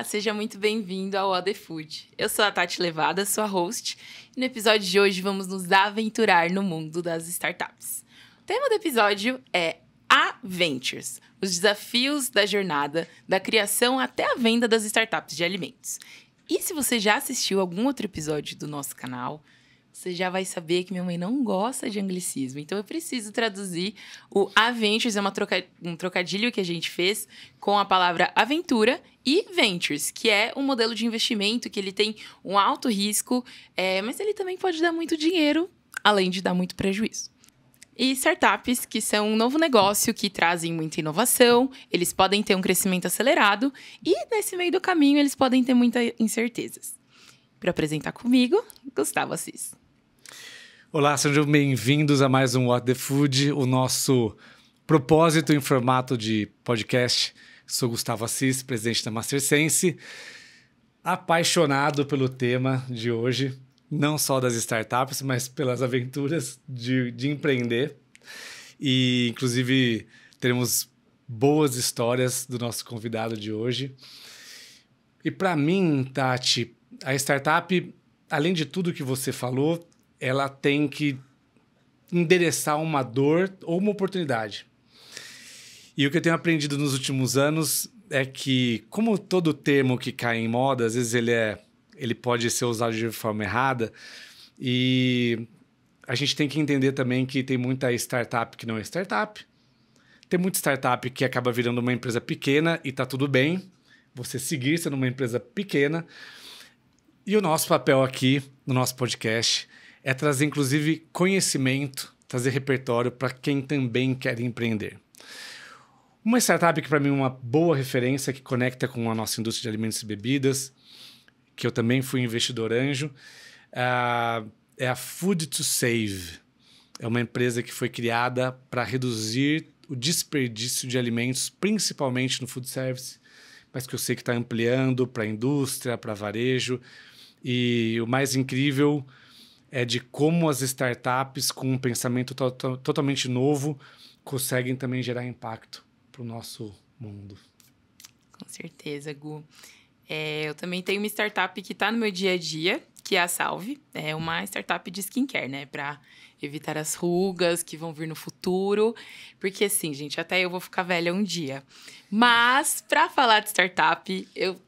Olá, seja muito bem-vindo ao All The Food. Eu sou a Tati Levada, sua host, e no episódio de hoje vamos nos aventurar no mundo das startups. O tema do episódio é Ventures, os desafios da jornada, da criação até a venda das startups de alimentos. E se você já assistiu algum outro episódio do nosso canal, você já vai saber que minha mãe não gosta de anglicismo. Então, eu preciso traduzir o Ventures, é um trocadilho que a gente fez com a palavra aventura e Ventures, que é um modelo de investimento que ele tem um alto risco, mas ele também pode dar muito dinheiro, além de dar muito prejuízo. E startups, que são um novo negócio que trazem muita inovação, eles podem ter um crescimento acelerado e, nesse meio do caminho, eles podem ter muitas incertezas. Para apresentar comigo, Gustavo Assis. Olá, sejam bem-vindos a mais um What the Food, o nosso propósito em formato de podcast. Sou Gustavo Assis, presidente da Mastersense, apaixonado pelo tema de hoje, não só das startups, mas pelas aventuras de empreender. E, inclusive, teremos boas histórias do nosso convidado de hoje. E, para mim, Tati, a startup, além de tudo que você falou, ela tem que endereçar uma dor ou uma oportunidade. E o que eu tenho aprendido nos últimos anos é que, como todo termo que cai em moda, às vezes ele pode ser usado de forma errada, e a gente tem que entender também que tem muita startup que não é startup, tem muita startup que acaba virando uma empresa pequena e tá tudo bem você seguir sendo uma empresa pequena. E o nosso papel aqui, no nosso podcast, é trazer, inclusive, conhecimento, trazer repertório para quem também quer empreender. Uma startup que, para mim, é uma boa referência, que conecta com a nossa indústria de alimentos e bebidas, que eu também fui investidor anjo, é a Food to Save. É uma empresa que foi criada para reduzir o desperdício de alimentos, principalmente no food service, mas que eu sei que está ampliando para a indústria, para varejo. E o mais incrível é de como as startups, com um pensamento totalmente novo, conseguem também gerar impacto para o nosso mundo. Com certeza, Gu. Eu também tenho uma startup que está no meu dia a dia, que é a Salve. É uma startup de skincare, né? Para evitar as rugas que vão vir no futuro. Porque, assim, gente, até eu vou ficar velha um dia. Mas, para falar de startup, eu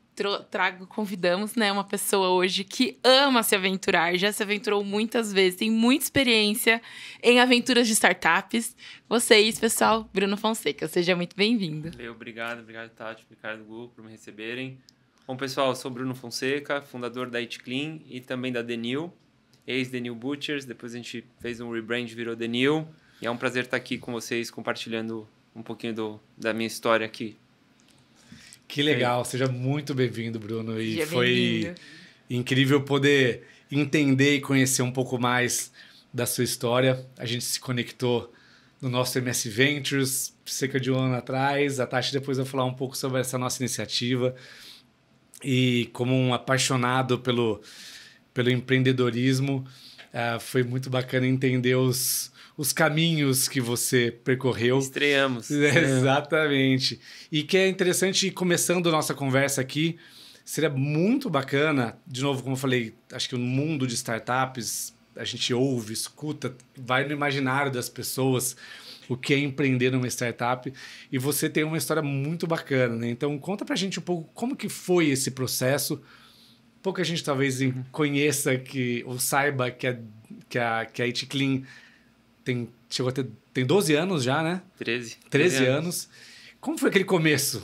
convidamos, né, uma pessoa hoje que ama se aventurar, já se aventurou muitas vezes, tem muita experiência em aventuras de startups. Vocês, pessoal, Bruno Fonseca, seja muito bem-vindo. Obrigado, Tati, obrigado, Gu, por me receberem. Bom, pessoal, eu sou Bruno Fonseca, fundador da Eat Clean e também da The New, ex-The New Butchers. Depois a gente fez um rebrand, virou The New. E é um prazer estar aqui com vocês, compartilhando um pouquinho da minha história aqui. Que legal, seja muito bem-vindo, Bruno. E foi incrível poder entender e conhecer um pouco mais da sua história. A gente se conectou no nosso MS Ventures cerca de um ano atrás. A Tati depois vai falar um pouco sobre essa nossa iniciativa. E como um apaixonado pelo empreendedorismo, foi muito bacana entender os caminhos que você percorreu. Estreamos. Exatamente. E que é interessante, começando a nossa conversa aqui, seria muito bacana, de novo, como eu falei, acho que no mundo de startups, a gente ouve, escuta, vai no imaginário das pessoas o que é empreender numa startup, e você tem uma história muito bacana, né? Então, conta pra gente um pouco como que foi esse processo. Pouca gente talvez conheça ou saiba que a Eat Clean tem 12 anos já, né? 13 anos. Como foi aquele começo?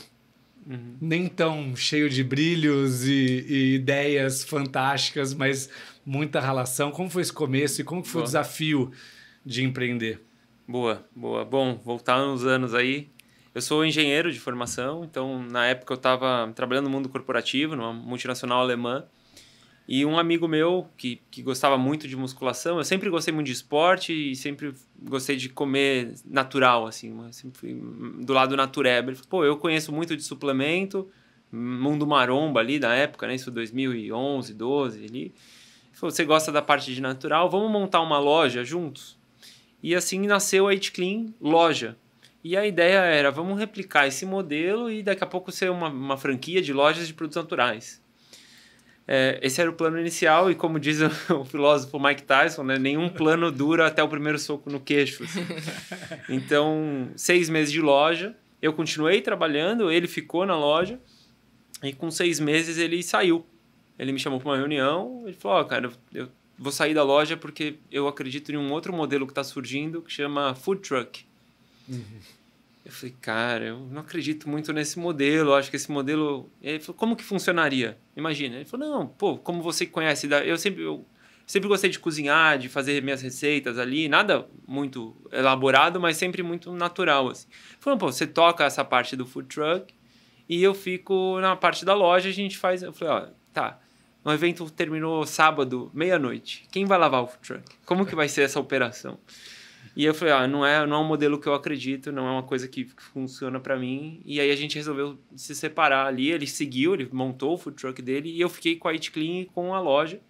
Nem tão cheio de brilhos e ideias fantásticas, mas muita relação. Como foi esse começo e como foi o desafio de empreender? Boa. Bom, voltar uns anos aí. Eu sou engenheiro de formação, então na época eu estava trabalhando no mundo corporativo, numa multinacional alemã. E um amigo meu que gostava muito de musculação, eu sempre gostei muito de esporte e sempre gostei de comer natural, assim, sempre fui do lado natureba. Ele falou, pô, eu conheço muito de suplemento, mundo maromba ali da época, né, isso 2011, 12 ali. Ele falou, você gosta da parte de natural, vamos montar uma loja juntos? E assim nasceu a Eat Clean Loja. E a ideia era, vamos replicar esse modelo e daqui a pouco ser uma franquia de lojas de produtos naturais. Esse era o plano inicial e, como diz o filósofo Mike Tyson, né, nenhum plano dura até o primeiro soco no queixo. Assim. Então, 6 meses de loja, eu continuei trabalhando, ele ficou na loja e com 6 meses ele saiu. Ele me chamou para uma reunião, ele falou, cara, eu vou sair da loja porque eu acredito em um outro modelo que está surgindo que chama Food Truck. Eu falei, cara, eu não acredito muito nesse modelo, acho que esse modelo... Ele falou, como que funcionaria? Imagina. Ele falou, não, pô, como você conhece... Eu sempre gostei de cozinhar, de fazer minhas receitas ali, nada muito elaborado, mas sempre muito natural, assim. Ele falou, pô, você toca essa parte do food truck e eu fico na parte da loja, a gente faz... Eu falei, ó, tá, o evento terminou sábado, meia-noite. Quem vai lavar o food truck? Como que vai ser essa operação? E eu falei, não é um modelo que eu acredito, não é uma coisa que funciona para mim. E aí a gente resolveu se separar ali. Ele seguiu, ele montou o food truck dele e eu fiquei com a Eat Clean e com a loja.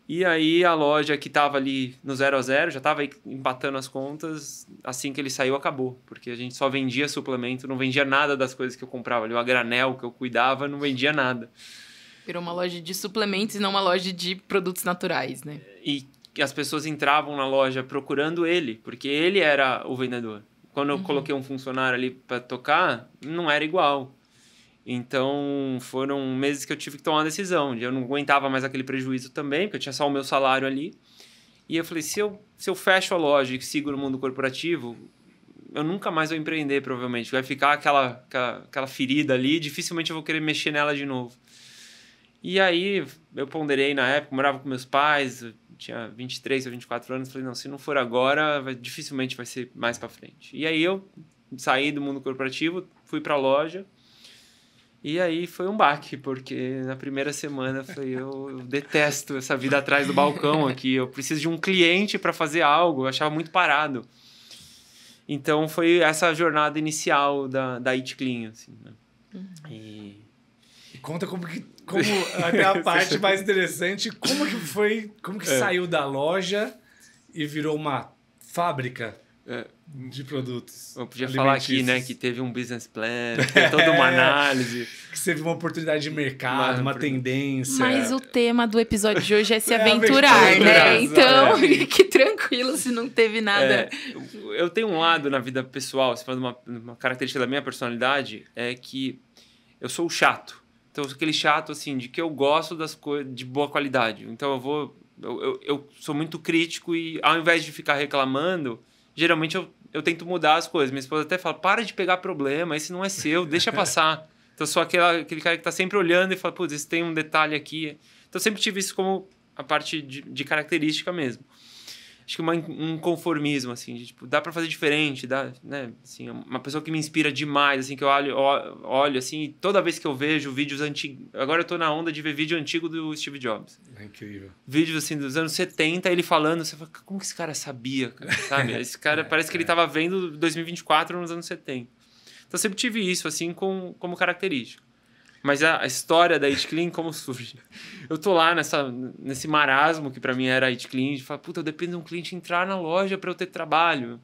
E aí a loja que estava ali no 0 a 0, já estava empatando as contas, assim que ele saiu acabou. Porque a gente só vendia suplemento, não vendia nada das coisas que eu comprava ali. O a granel que eu cuidava, não vendia nada. Virou uma loja de suplementos e não uma loja de produtos naturais, né? E as pessoas entravam na loja procurando ele, porque ele era o vendedor. Quando eu coloquei um funcionário ali para tocar, não era igual. Então, foram meses que eu tive que tomar uma decisão. Eu não aguentava mais aquele prejuízo também, porque eu tinha só o meu salário ali. E eu falei, se eu fecho a loja e sigo no mundo corporativo, eu nunca mais vou empreender, provavelmente. Vai ficar aquela ferida ali, dificilmente eu vou querer mexer nela de novo. E aí, eu ponderei na época, morava com meus pais, eu tinha 23 ou 24 anos, falei, não, se não for agora, dificilmente vai ser mais para frente. E aí eu saí do mundo corporativo, fui para a loja, e aí foi um baque, porque na primeira semana eu falei, eu detesto essa vida atrás do balcão aqui, eu preciso de um cliente para fazer algo, eu achava muito parado. Então foi essa jornada inicial da Eat Clean, assim, né? E conta como até a parte mais interessante, como que saiu da loja e virou uma fábrica de produtos. Eu podia falar aqui, né, que teve um business plan, teve toda uma análise. Que você viu uma oportunidade de mercado, uma tendência. Mas o tema do episódio de hoje é se aventurar, né? Então, que tranquilo se não teve nada. Eu tenho um lado na vida pessoal, se falando uma característica da minha personalidade, é que eu sou o chato. Então, eu sou aquele chato, assim, de que eu gosto das coisas de boa qualidade. Então, eu sou muito crítico e, ao invés de ficar reclamando, geralmente eu tento mudar as coisas. Minha esposa até fala, para de pegar problema, esse não é seu, deixa passar. Então, eu sou aquele cara que está sempre olhando e fala, putz, esse tem um detalhe aqui. Então, eu sempre tive isso como a parte de característica mesmo. Acho que um conformismo, assim, de, tipo, dá para fazer diferente, dá, né? Assim, uma pessoa que me inspira demais, assim, que eu olho assim, e toda vez que eu vejo vídeos antigos... Agora eu tô na onda de ver vídeo antigo do Steve Jobs. É incrível. Vídeos, assim, dos anos 70, ele falando, você fala, como que esse cara sabia, cara? Sabe? Esse cara parece que ele tava vendo 2024 nos anos 70. Então, eu sempre tive isso, assim, como característica. Mas a história da Eat Clean, como surge? Eu tô lá nesse marasmo que para mim era a Eat Clean, de falar, puta, eu dependo de um cliente entrar na loja para eu ter trabalho.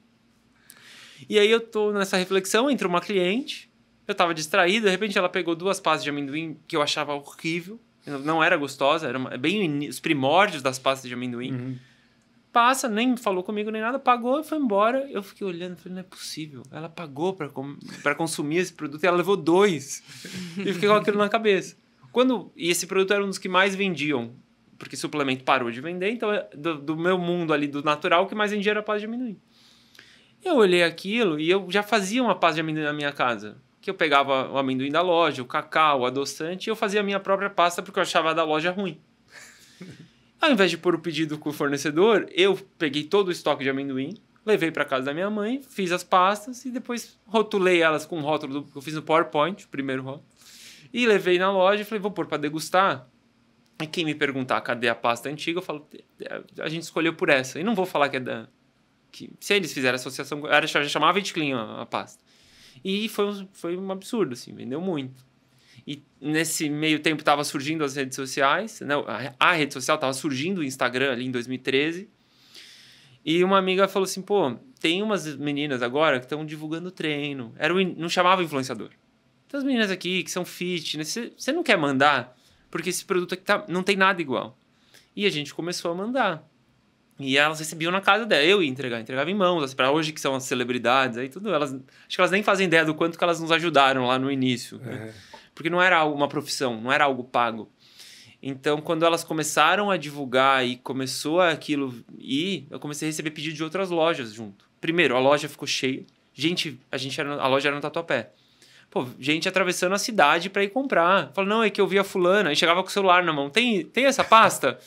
E aí eu tô nessa reflexão, entra uma cliente, eu tava distraído, de repente ela pegou 2 pastas de amendoim que eu achava horrível, não era gostosa, era bem os primórdios das pastas de amendoim. Passa, nem falou comigo nem nada, pagou e foi embora. Eu fiquei olhando, falei, não é possível. Ela pagou para consumir esse produto e ela levou 2. E fiquei com aquilo na cabeça. E esse produto era um dos que mais vendiam, porque suplemento parou de vender, então do meu mundo ali, do natural, o que mais vendia era a pasta de amendoim. Eu olhei aquilo e eu já fazia uma pasta de amendoim na minha casa. Que eu pegava o amendoim da loja, o cacau, o adoçante, e eu fazia a minha própria pasta porque eu achava a da loja ruim. Ao invés de pôr o pedido com o fornecedor, eu peguei todo o estoque de amendoim, levei para casa da minha mãe, fiz as pastas e depois rotulei elas com um rótulo que eu fiz no PowerPoint, o primeiro rótulo, e levei na loja e falei, vou pôr para degustar. E quem me perguntar cadê a pasta antiga, eu falo, a gente escolheu por essa. E não vou falar que é se eles fizeram associação, já chamava Eat Clean a pasta. E foi um absurdo, assim, vendeu muito. E nesse meio tempo estava surgindo as redes sociais, né? A rede social estava surgindo, o Instagram ali em 2013. E uma amiga falou assim, pô, tem umas meninas agora que estão divulgando treino. Não chamava influenciador. Tem as meninas aqui que são fitness. Você não quer mandar? Porque esse produto aqui não tem nada igual. E a gente começou a mandar. E elas recebiam na casa dela. Eu ia entregava em mãos. Assim, para hoje que são as celebridades, aí tudo. Acho que elas nem fazem ideia do quanto que elas nos ajudaram lá no início. Né? Porque não era uma profissão, não era algo pago. Então, quando elas começaram a divulgar e começou aquilo ir, eu comecei a receber pedido de outras lojas junto. Primeiro, a loja ficou cheia. A loja era no Tatuapé. Pô, gente atravessando a cidade para ir comprar. Falei, não, é que eu vi a fulana. Aí chegava com o celular na mão. Tem essa pasta?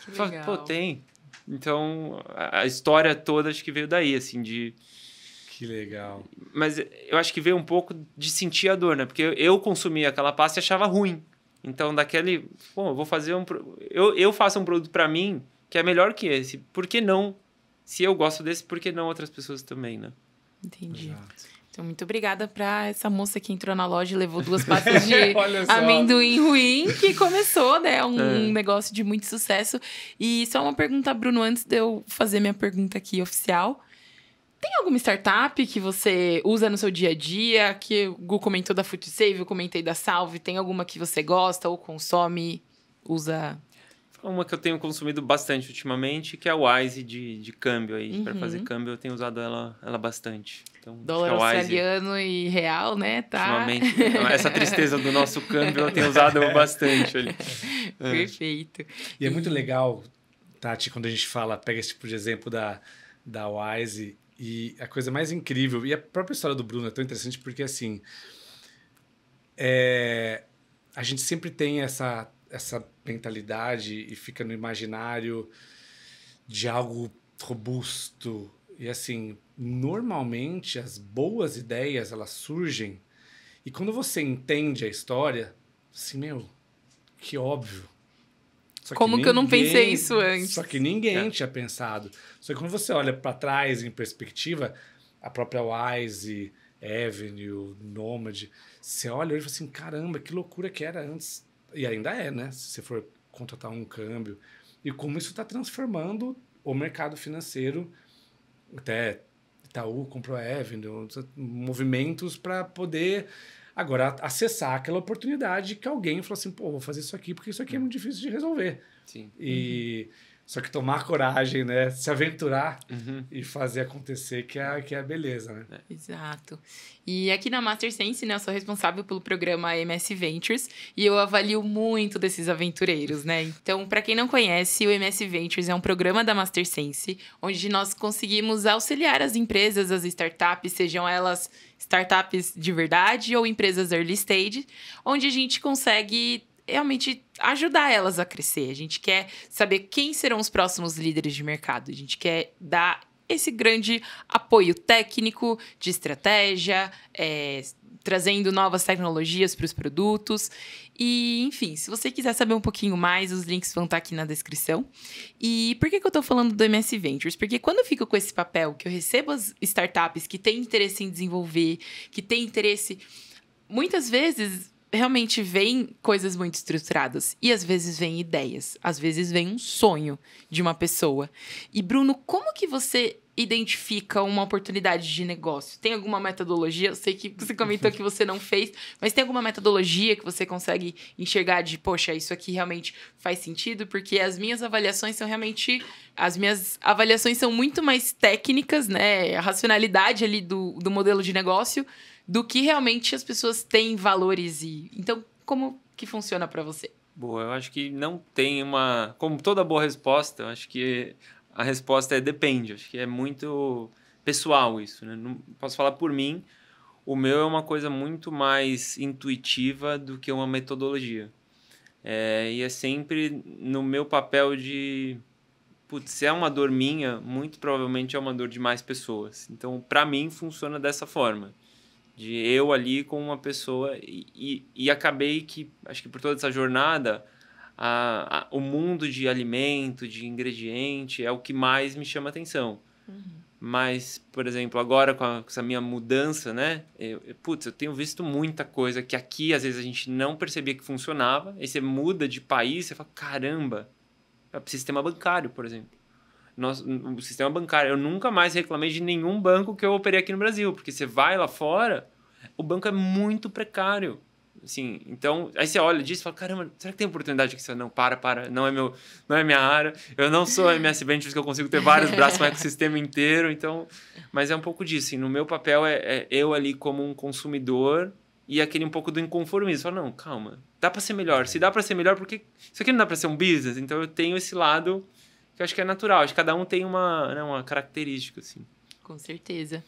Que Falei, legal. pô, tem. Então, a história toda acho que veio daí, assim, de... Que legal. Mas eu acho que veio um pouco de sentir a dor, né? Porque eu consumia aquela pasta e achava ruim. Então, pô, eu vou fazer eu faço um produto para mim que é melhor que esse. Por que não? Se eu gosto desse, por que não outras pessoas também, né? Entendi. Exato. Então, muito obrigada para essa moça que entrou na loja e levou 2 pastas de Olha só. amendoim ruim, que começou, né? Um negócio de muito sucesso. E só uma pergunta, Bruno, antes de eu fazer minha pergunta aqui oficial. Tem alguma startup que você usa no seu dia a dia? Que o Gu comentou da FoodSave, eu comentei da Salve. Tem alguma que você gosta ou consome, usa? Uma que eu tenho consumido bastante ultimamente, que é a Wise de câmbio aí. Para fazer câmbio, eu tenho usado ela bastante. Então, Dólar australiano e real, né? Tá. Ultimamente, essa tristeza do nosso câmbio eu tenho usado bastante ali. Perfeito. E é muito legal, Tati, quando a gente pega esse tipo de exemplo da Wise, e a coisa mais incrível, e a própria história do Bruno é tão interessante porque, assim, a gente sempre tem essa mentalidade e fica no imaginário de algo robusto. E, assim, normalmente as boas ideias, elas surgem e quando você entende a história, assim, que óbvio. Só Como que eu não pensei isso antes? Só que ninguém tinha pensado. Só que quando você olha para trás em perspectiva, a própria Wise, Avenue, Nomad, você olha e fala assim, caramba, que loucura que era antes. E ainda é, né? Se você for contratar um câmbio. E como isso está transformando o mercado financeiro. Até Itaú comprou a Avenue, movimentos para poder agora acessar aquela oportunidade que alguém falou assim, pô, vou fazer isso aqui porque isso aqui é muito difícil de resolver. Sim. Só que tomar coragem, né? Se aventurar e fazer acontecer, que é a beleza, né? Exato. E aqui na Master Sense, né, eu sou responsável pelo programa MS Ventures e eu avalio muito desses aventureiros, né? Então, para quem não conhece, o MS Ventures é um programa da Master Sense, onde nós conseguimos auxiliar as empresas, as startups, sejam elas startups de verdade ou empresas early stage, onde a gente consegue realmente ajudar elas a crescer. A gente quer saber quem serão os próximos líderes de mercado. A gente quer dar esse grande apoio técnico, de estratégia, trazendo novas tecnologias para os produtos. E, enfim, se você quiser saber um pouquinho mais, os links vão estar aqui na descrição. E por que eu estou falando do MS Ventures? Porque quando eu fico com esse papel, que eu recebo as startups que têm interesse em desenvolver, que têm interesse... Muitas vezes... realmente vem coisas muito estruturadas. E às vezes vem ideias. Às vezes vem um sonho de uma pessoa. E, Bruno, como que você identifica uma oportunidade de negócio? Tem alguma metodologia? Eu sei que você comentou que você não fez, mas tem alguma metodologia que você consegue enxergar de, poxa, isso aqui realmente faz sentido? Porque as minhas avaliações são realmente... As minhas avaliações são muito mais técnicas, né? A racionalidade ali do modelo de negócio... do que realmente as pessoas têm valores. Então, como que funciona para você? Boa, eu acho que não tem uma... Como toda boa resposta, eu acho que a resposta é depende. Eu acho que é muito pessoal isso, né? Não posso falar por mim. O meu é uma coisa muito mais intuitiva do que uma metodologia. E é sempre no meu papel de... Putz, se é uma dor minha, muito provavelmente é uma dor de mais pessoas. Então, para mim, funciona dessa forma. De eu ali com uma pessoa e acabei que, acho que por toda essa jornada, o mundo de alimento, de ingrediente, é o que mais me chama atenção. Mas, por exemplo, agora com essa minha mudança, né? Eu tenho visto muita coisa que aqui, às vezes, a gente não percebia que funcionava. Aí você muda de país, você fala, caramba, é o sistema bancário, por exemplo. o sistema bancário. Eu nunca mais reclamei de nenhum banco que eu operei aqui no Brasil, porque você vai lá fora, o banco é muito precário. Assim, então, aí você olha disso e fala, caramba, será que tem oportunidade aqui? Você fala, não, para, não é minha área, eu não sou MS Ventures que eu consigo ter vários braços, um ecossistema inteiro, então, mas é um pouco disso, assim, no meu papel é eu ali como um consumidor e aquele um pouco do inconformismo, fala, não, calma, dá para ser melhor, se dá para ser melhor, porque isso aqui não dá para ser um business, então eu tenho esse lado que eu acho que é natural, acho que cada um tem uma característica, assim. Com certeza.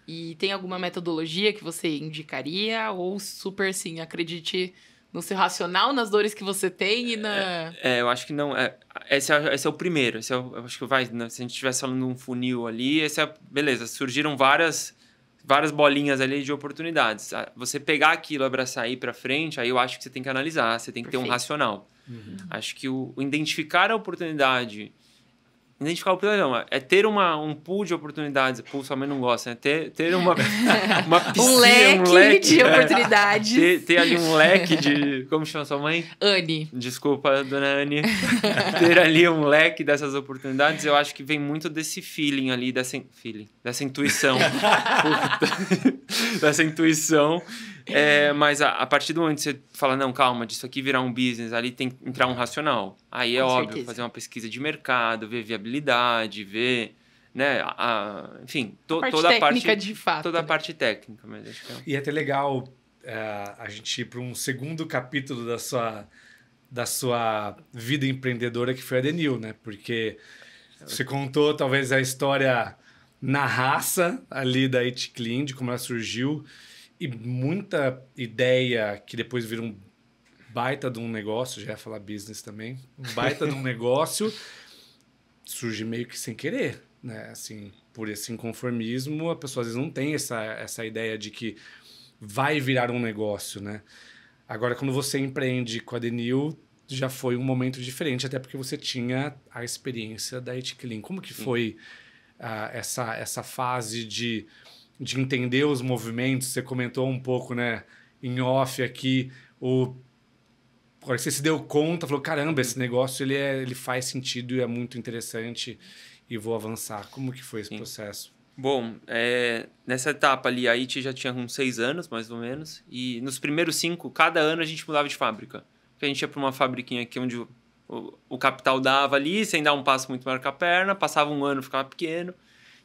E tem alguma metodologia que você indicaria? Ou super, assim, acredite no seu racional, nas dores que você tem e na... Eu acho que não. Esse é o primeiro. Eu acho que se a gente estivesse falando de um funil ali, beleza, surgiram várias bolinhas ali de oportunidades. Você pegar aquilo, abraçar e ir para frente, aí eu acho que você tem que analisar, você tem que ter um racional. Acho que o identificar a oportunidade... Identificar o problema é ter um pool de oportunidades. Pool sua mãe não gosta, né? Ter uma piscina, um leque de oportunidades. Ter ali um leque de... Como chama sua mãe? Anne. Desculpa, dona Anne. Ter ali um leque dessas oportunidades, eu acho que vem muito desse feeling ali, dessa intuição. Dessa intuição. Mas a partir do momento que você fala, não, calma, disso aqui virar um business, ali tem que entrar um racional. Aí é óbvio, fazer uma pesquisa de mercado, ver viabilidade, ver, né, enfim, toda a parte de fato. Toda a parte técnica. Mas acho que E é até legal a gente ir para um segundo capítulo da sua vida empreendedora, que foi a Denil, né? Porque você contou talvez a história na raça ali da It Clean, de como ela surgiu, e muita ideia que depois vira um baita de um negócio, já ia falar business também, um baita de um negócio surge meio que sem querer, né? Assim, por esse inconformismo, a pessoa às vezes não tem essa ideia de que vai virar um negócio, né? Agora, quando você empreende com a Denil, já foi um momento diferente, até porque você tinha a experiência da It Clean. Como que foi essa fase de entender os movimentos? Você comentou um pouco, né, em off aqui, agora que você se deu conta, falou, caramba, esse negócio ele faz sentido e é muito interessante e vou avançar. Como que foi esse processo? Bom, nessa etapa ali, a IT já tinha uns 6 anos, mais ou menos, e nos primeiros 5, cada ano a gente mudava de fábrica. Porque a gente ia para uma fabriquinha aqui onde o capital dava ali, sem dar um passo muito maior com a perna, passava um ano, ficava pequeno.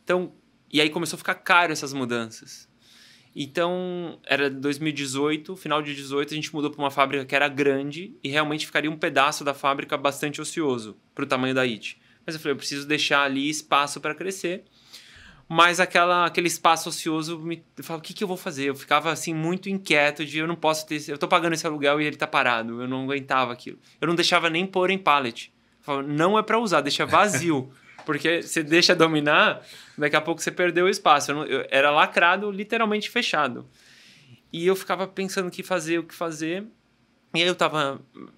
Então, e aí começou a ficar caro essas mudanças. Então, era 2018, final de 2018, a gente mudou para uma fábrica que era grande e realmente ficaria um pedaço da fábrica bastante ocioso para o tamanho da IT. Mas eu falei, eu preciso deixar ali espaço para crescer. Mas aquele espaço ocioso, eu falava, o que eu vou fazer? Eu ficava assim muito inquieto de eu não posso ter... Eu tô pagando esse aluguel e ele tá parado. Eu não aguentava aquilo. Eu não deixava nem pôr em pallet. Eu falava, não é para usar, deixa vazio. Porque você deixa dominar, daqui a pouco você perdeu o espaço. Eu era lacrado, literalmente fechado. E eu ficava pensando o que fazer. E aí eu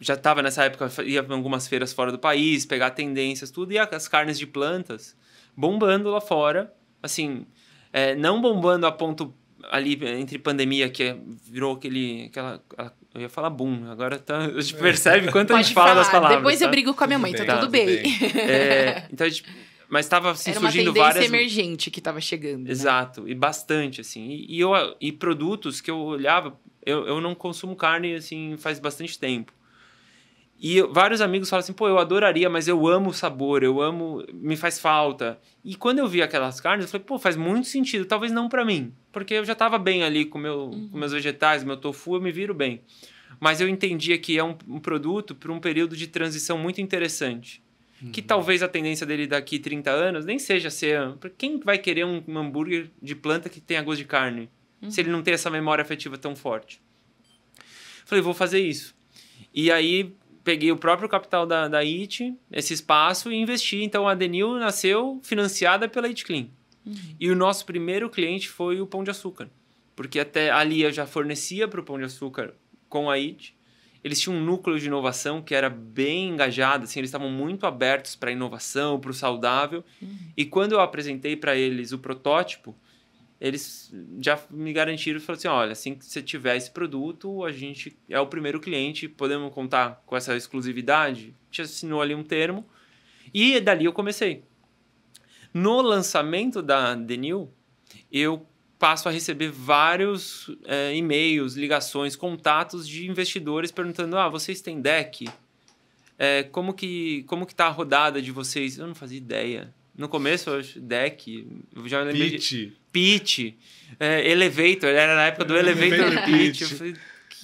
já estava nessa época, ia para algumas feiras fora do país, pegar tendências, tudo. E as carnes de plantas bombando lá fora. Assim, não bombando a ponto ali entre pandemia, que virou eu ia falar boom, agora a gente percebe quanto a gente fala das palavras. Depois eu brigo com a minha mãe, tá tudo bem. Então, mas estava assim, surgindo várias... várias... emergente que estava chegando. Exato, né? E bastante, assim. E produtos que eu olhava, eu não consumo carne, assim, faz bastante tempo. E vários amigos falam assim, pô, eu adoraria, mas eu amo o sabor, me faz falta. E quando eu vi aquelas carnes, eu falei, pô, faz muito sentido, talvez não para mim. Porque eu já estava bem ali com meus vegetais, meu tofu, eu me viro bem. Mas eu entendia que é um produto para um período de transição muito interessante. Que talvez a tendência dele daqui 30 anos nem seja ser... Quem vai querer um hambúrguer de planta que tenha gosto de carne? Se ele não tem essa memória afetiva tão forte. Falei, vou fazer isso. E aí... peguei o próprio capital da IT, esse espaço, e investi. Então, a Denil nasceu financiada pela It Clean. E o nosso primeiro cliente foi o Pão de Açúcar. Porque até ali eu já fornecia para o Pão de Açúcar com a IT. Eles tinham um núcleo de inovação que era bem engajado. Assim, eles estavam muito abertos para a inovação, para o saudável. E quando eu apresentei para eles o protótipo, eles já me garantiram e falaram assim, olha, assim que você tiver esse produto, a gente é o primeiro cliente, podemos contar com essa exclusividade? A gente assinou ali um termo e dali eu comecei. No lançamento da The New, eu passo a receber vários e-mails, ligações, contatos de investidores perguntando: vocês têm deck? Como que tá a rodada de vocês? Eu não fazia ideia. No começo, eu acho, deck, eu já lembrei pitch, elevator, era na época do elevator pitch. Eu falei,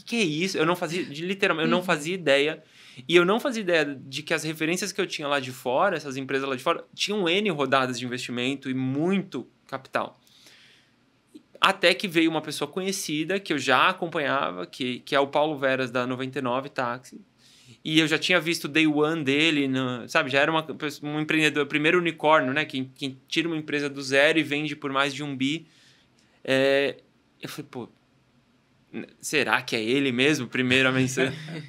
que é isso? Eu não fazia, literalmente, eu não fazia ideia. E eu não fazia ideia de que as referências que eu tinha lá de fora, essas empresas lá de fora, tinham N rodadas de investimento e muito capital. Até que veio uma pessoa conhecida, que eu já acompanhava, que é o Paulo Veras, da 99 Táxi. E eu já tinha visto o Day One dele, sabe? Já era um empreendedor, primeiro unicórnio, né? Quem tira uma empresa do zero e vende por mais de 1 bi. Eu falei, pô, será que é ele mesmo? Primeiramente,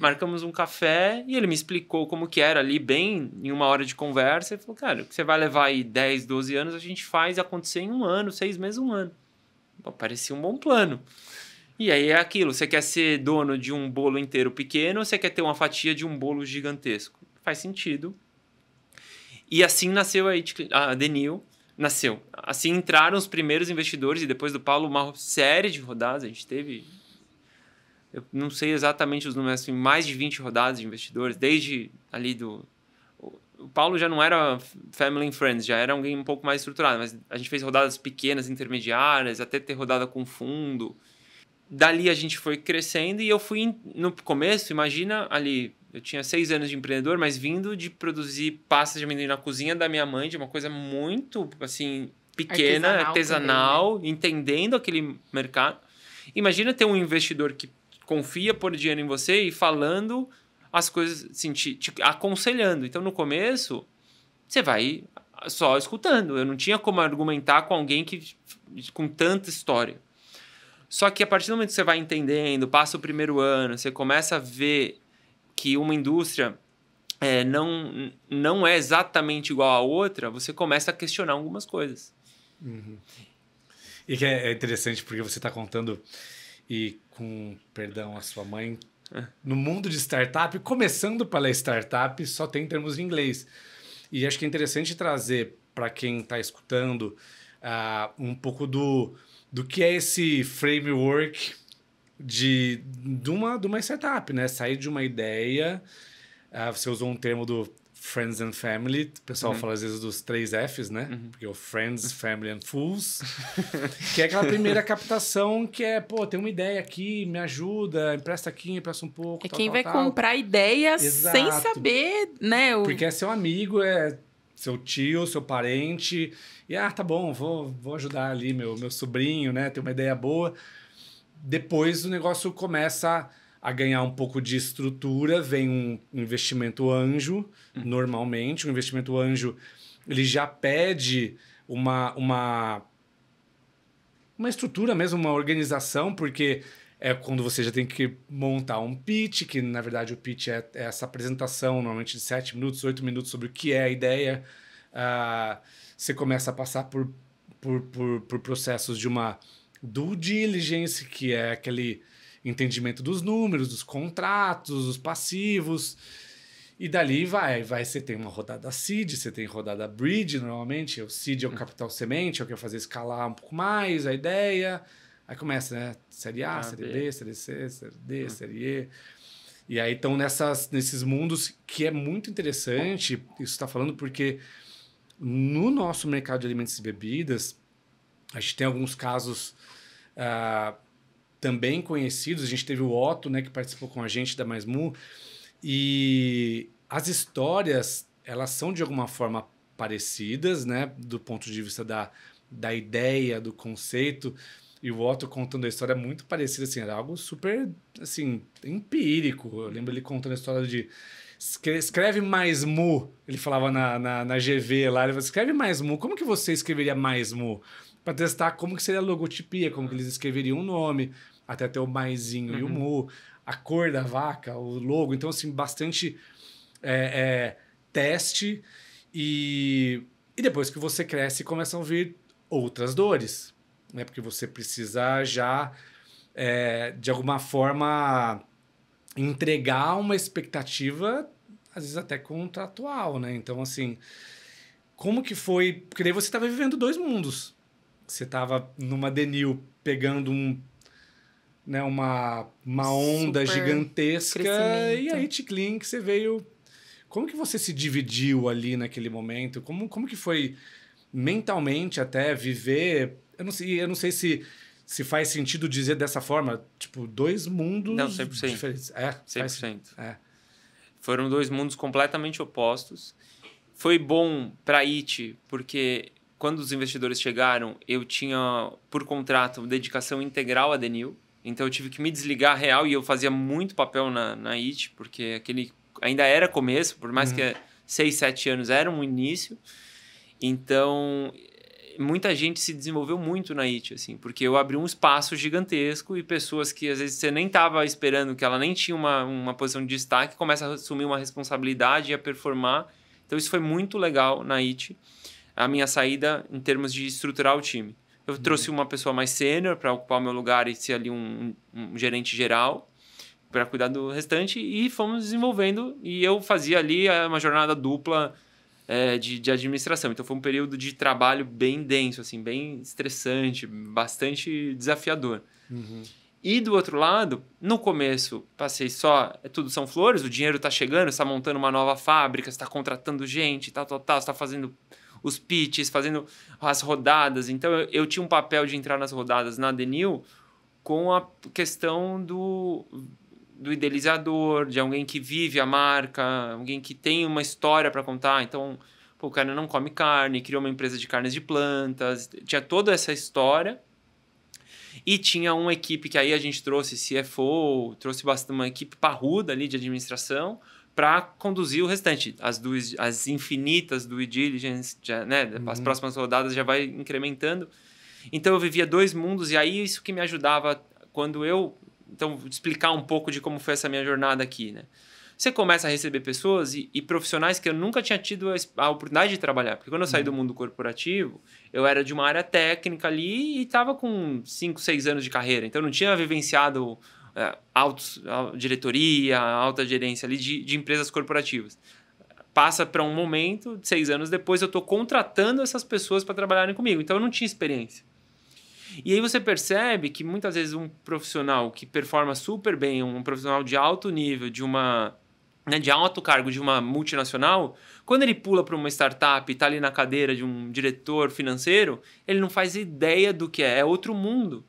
marcamos um café e ele me explicou como que era ali, bem em 1 hora de conversa. Ele falou, cara, você vai levar aí 10, 12 anos, a gente faz acontecer em 1 ano, 6 meses, 1 ano. Pô, parecia um bom plano. E aí é aquilo, você quer ser dono de um bolo inteiro pequeno ou você quer ter uma fatia de um bolo gigantesco? Faz sentido. E assim nasceu a The New. Nasceu. Assim entraram os primeiros investidores e depois do Paulo uma série de rodadas. A gente teve, eu não sei exatamente os números, assim, mais de 20 rodadas de investidores, desde ali do... O Paulo já não era family and friends, já era alguém um pouco mais estruturado, mas a gente fez rodadas pequenas, intermediárias, até ter rodada com fundo. Dali a gente foi crescendo e eu fui, no começo, imagina ali, eu tinha 6 anos de empreendedor, mas vindo de produzir pastas de amendoim na cozinha da minha mãe, de uma coisa muito, assim, pequena, artesanal também, né? Entendendo aquele mercado. Imagina ter um investidor que confia, pôr dinheiro em você e falando as coisas, assim, te aconselhando. Então, no começo, você vai só escutando. Eu não tinha como argumentar com alguém com tanta história. Só que a partir do momento que você vai entendendo, passa o primeiro ano, você começa a ver que uma indústria não é exatamente igual a outra, você começa a questionar algumas coisas. Uhum. E que é interessante porque você está contando, e com perdão a sua mãe, no mundo de startup, começando pela startup, só tem termos em inglês. E acho que é interessante trazer para quem está escutando um pouco do que é esse framework de uma startup, né? Sair de uma ideia, você usou um termo do Friends and Family, o pessoal fala às vezes dos 3 Fs, né? Porque o Friends, Family and Fools, que é aquela primeira captação que é, pô, tem uma ideia aqui, me ajuda, empresta aqui, empresta um pouco, quem vai comprar ideias sem saber, né? Porque é seu amigo, é seu tio, seu parente, e tá bom, vou ajudar ali meu sobrinho, né? Tem uma ideia boa. Depois o negócio começa a ganhar um pouco de estrutura, vem um investimento anjo, normalmente. O investimento anjo, ele já pede uma estrutura mesmo, uma organização, porque é quando você já tem que montar um pitch, que na verdade o pitch é essa apresentação, normalmente de 7 minutos, 8 minutos, sobre o que é a ideia. Você começa a passar por processos de uma due diligence, que é aquele entendimento dos números, dos contratos, dos passivos. E dali você tem uma rodada seed, você tem rodada bridge, normalmente. O seed é o capital semente, é o que vai fazer escalar um pouco mais a ideia. Aí começa, né? Série A, série B, série C, série D, série E. E aí estão nesses mundos que é muito interessante, isso está falando, porque no nosso mercado de alimentos e bebidas, a gente tem alguns casos também conhecidos. A gente teve o Otto, né, que participou com a gente da Mais Mu. E as histórias, elas são de alguma forma parecidas, né, do ponto de vista da ideia, do conceito. E o Otto contando a história muito parecida, assim, era algo super, assim, empírico. Eu lembro ele contando a história de escreve mais mu. Ele falava na GV lá, ele falou, escreve mais mu. Como que você escreveria mais mu? Para testar como que seria a logotipia, como que eles escreveriam o nome, até ter o maisinho e o mu, a cor da vaca, o logo. Então, assim, bastante teste. E depois que você cresce, começam a vir outras dores, né? Porque você precisa já, de alguma forma, entregar uma expectativa, às vezes até contratual, né? Então, assim, como que foi? Porque daí você estava vivendo dois mundos. Você estava numa Denil pegando uma onda Super gigantesca crescimento. e aí Ticlin que você veio... Como que você se dividiu ali naquele momento? Como que foi mentalmente até viver... Eu não sei se faz sentido dizer dessa forma, tipo, dois mundos Não, 100%. diferentes. 100%. Foram dois mundos completamente opostos. Foi bom para a IT, porque quando os investidores chegaram, eu tinha, por contrato, dedicação integral à Denil. Então, eu tive que me desligar real e eu fazia muito papel na IT, porque aquele ainda era começo, por mais que 6, 7 anos era um início. Então, muita gente se desenvolveu muito na IT, assim, porque eu abri um espaço gigantesco e pessoas que às vezes você nem estava esperando, que ela nem tinha uma posição de destaque, começa a assumir uma responsabilidade e a performar. Então, isso foi muito legal na IT, a minha saída em termos de estruturar o time. Eu trouxe uma pessoa mais sênior para ocupar o meu lugar e ser ali um gerente geral para cuidar do restante e fomos desenvolvendo. E eu fazia ali uma jornada dupla de administração. Então, foi um período de trabalho bem denso, assim, bem estressante, bastante desafiador. E do outro lado, no começo, passei tudo são flores, o dinheiro está chegando, você está montando uma nova fábrica, você está contratando gente, tal, você está fazendo os pitches, fazendo as rodadas. Então, eu tinha um papel de entrar nas rodadas na Denil com a questão do idealizador, de alguém que vive a marca, alguém que tem uma história para contar. Então, o cara não come carne, criou uma empresa de carnes de plantas, tinha toda essa história. E tinha uma equipe que aí a gente trouxe CFO, trouxe uma equipe parruda ali de administração para conduzir o restante. As infinitas do due diligence, as próximas rodadas já vai incrementando. Então, eu vivia dois mundos e aí isso que me ajudava quando eu... Então, vou explicar um pouco de como foi essa minha jornada aqui, né? Você começa a receber pessoas e profissionais que eu nunca tinha tido a oportunidade de trabalhar. Porque quando eu saí do mundo corporativo, eu era de uma área técnica ali e estava com 5, 6 anos de carreira. Então, eu não tinha vivenciado diretoria, alta gerência ali de empresas corporativas. Passa para um momento, 6 anos depois, eu estou contratando essas pessoas para trabalharem comigo. Então, eu não tinha experiência. E aí você percebe que muitas vezes um profissional que performa super bem, um profissional de alto nível, de alto cargo de uma multinacional, quando ele pula para uma startup e está ali na cadeira de um diretor financeiro, ele não faz ideia do que é outro mundo.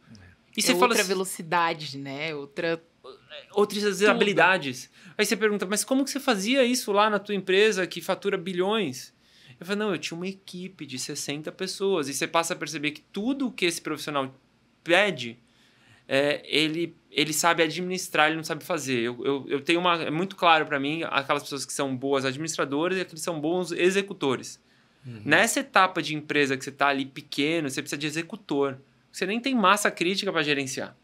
E você fala outra velocidade, né? Outras habilidades. Aí você pergunta, mas como que você fazia isso lá na tua empresa que fatura bilhões? Eu falei, não, eu tinha uma equipe de 60 pessoas. E você passa a perceber que tudo que esse profissional pede, ele sabe administrar, ele não sabe fazer. Eu tenho é muito claro para mim aquelas pessoas que são boas administradoras e aqueles que são bons executores. Nessa etapa de empresa que você está ali pequeno, você precisa de executor. Você nem tem massa crítica para gerenciar.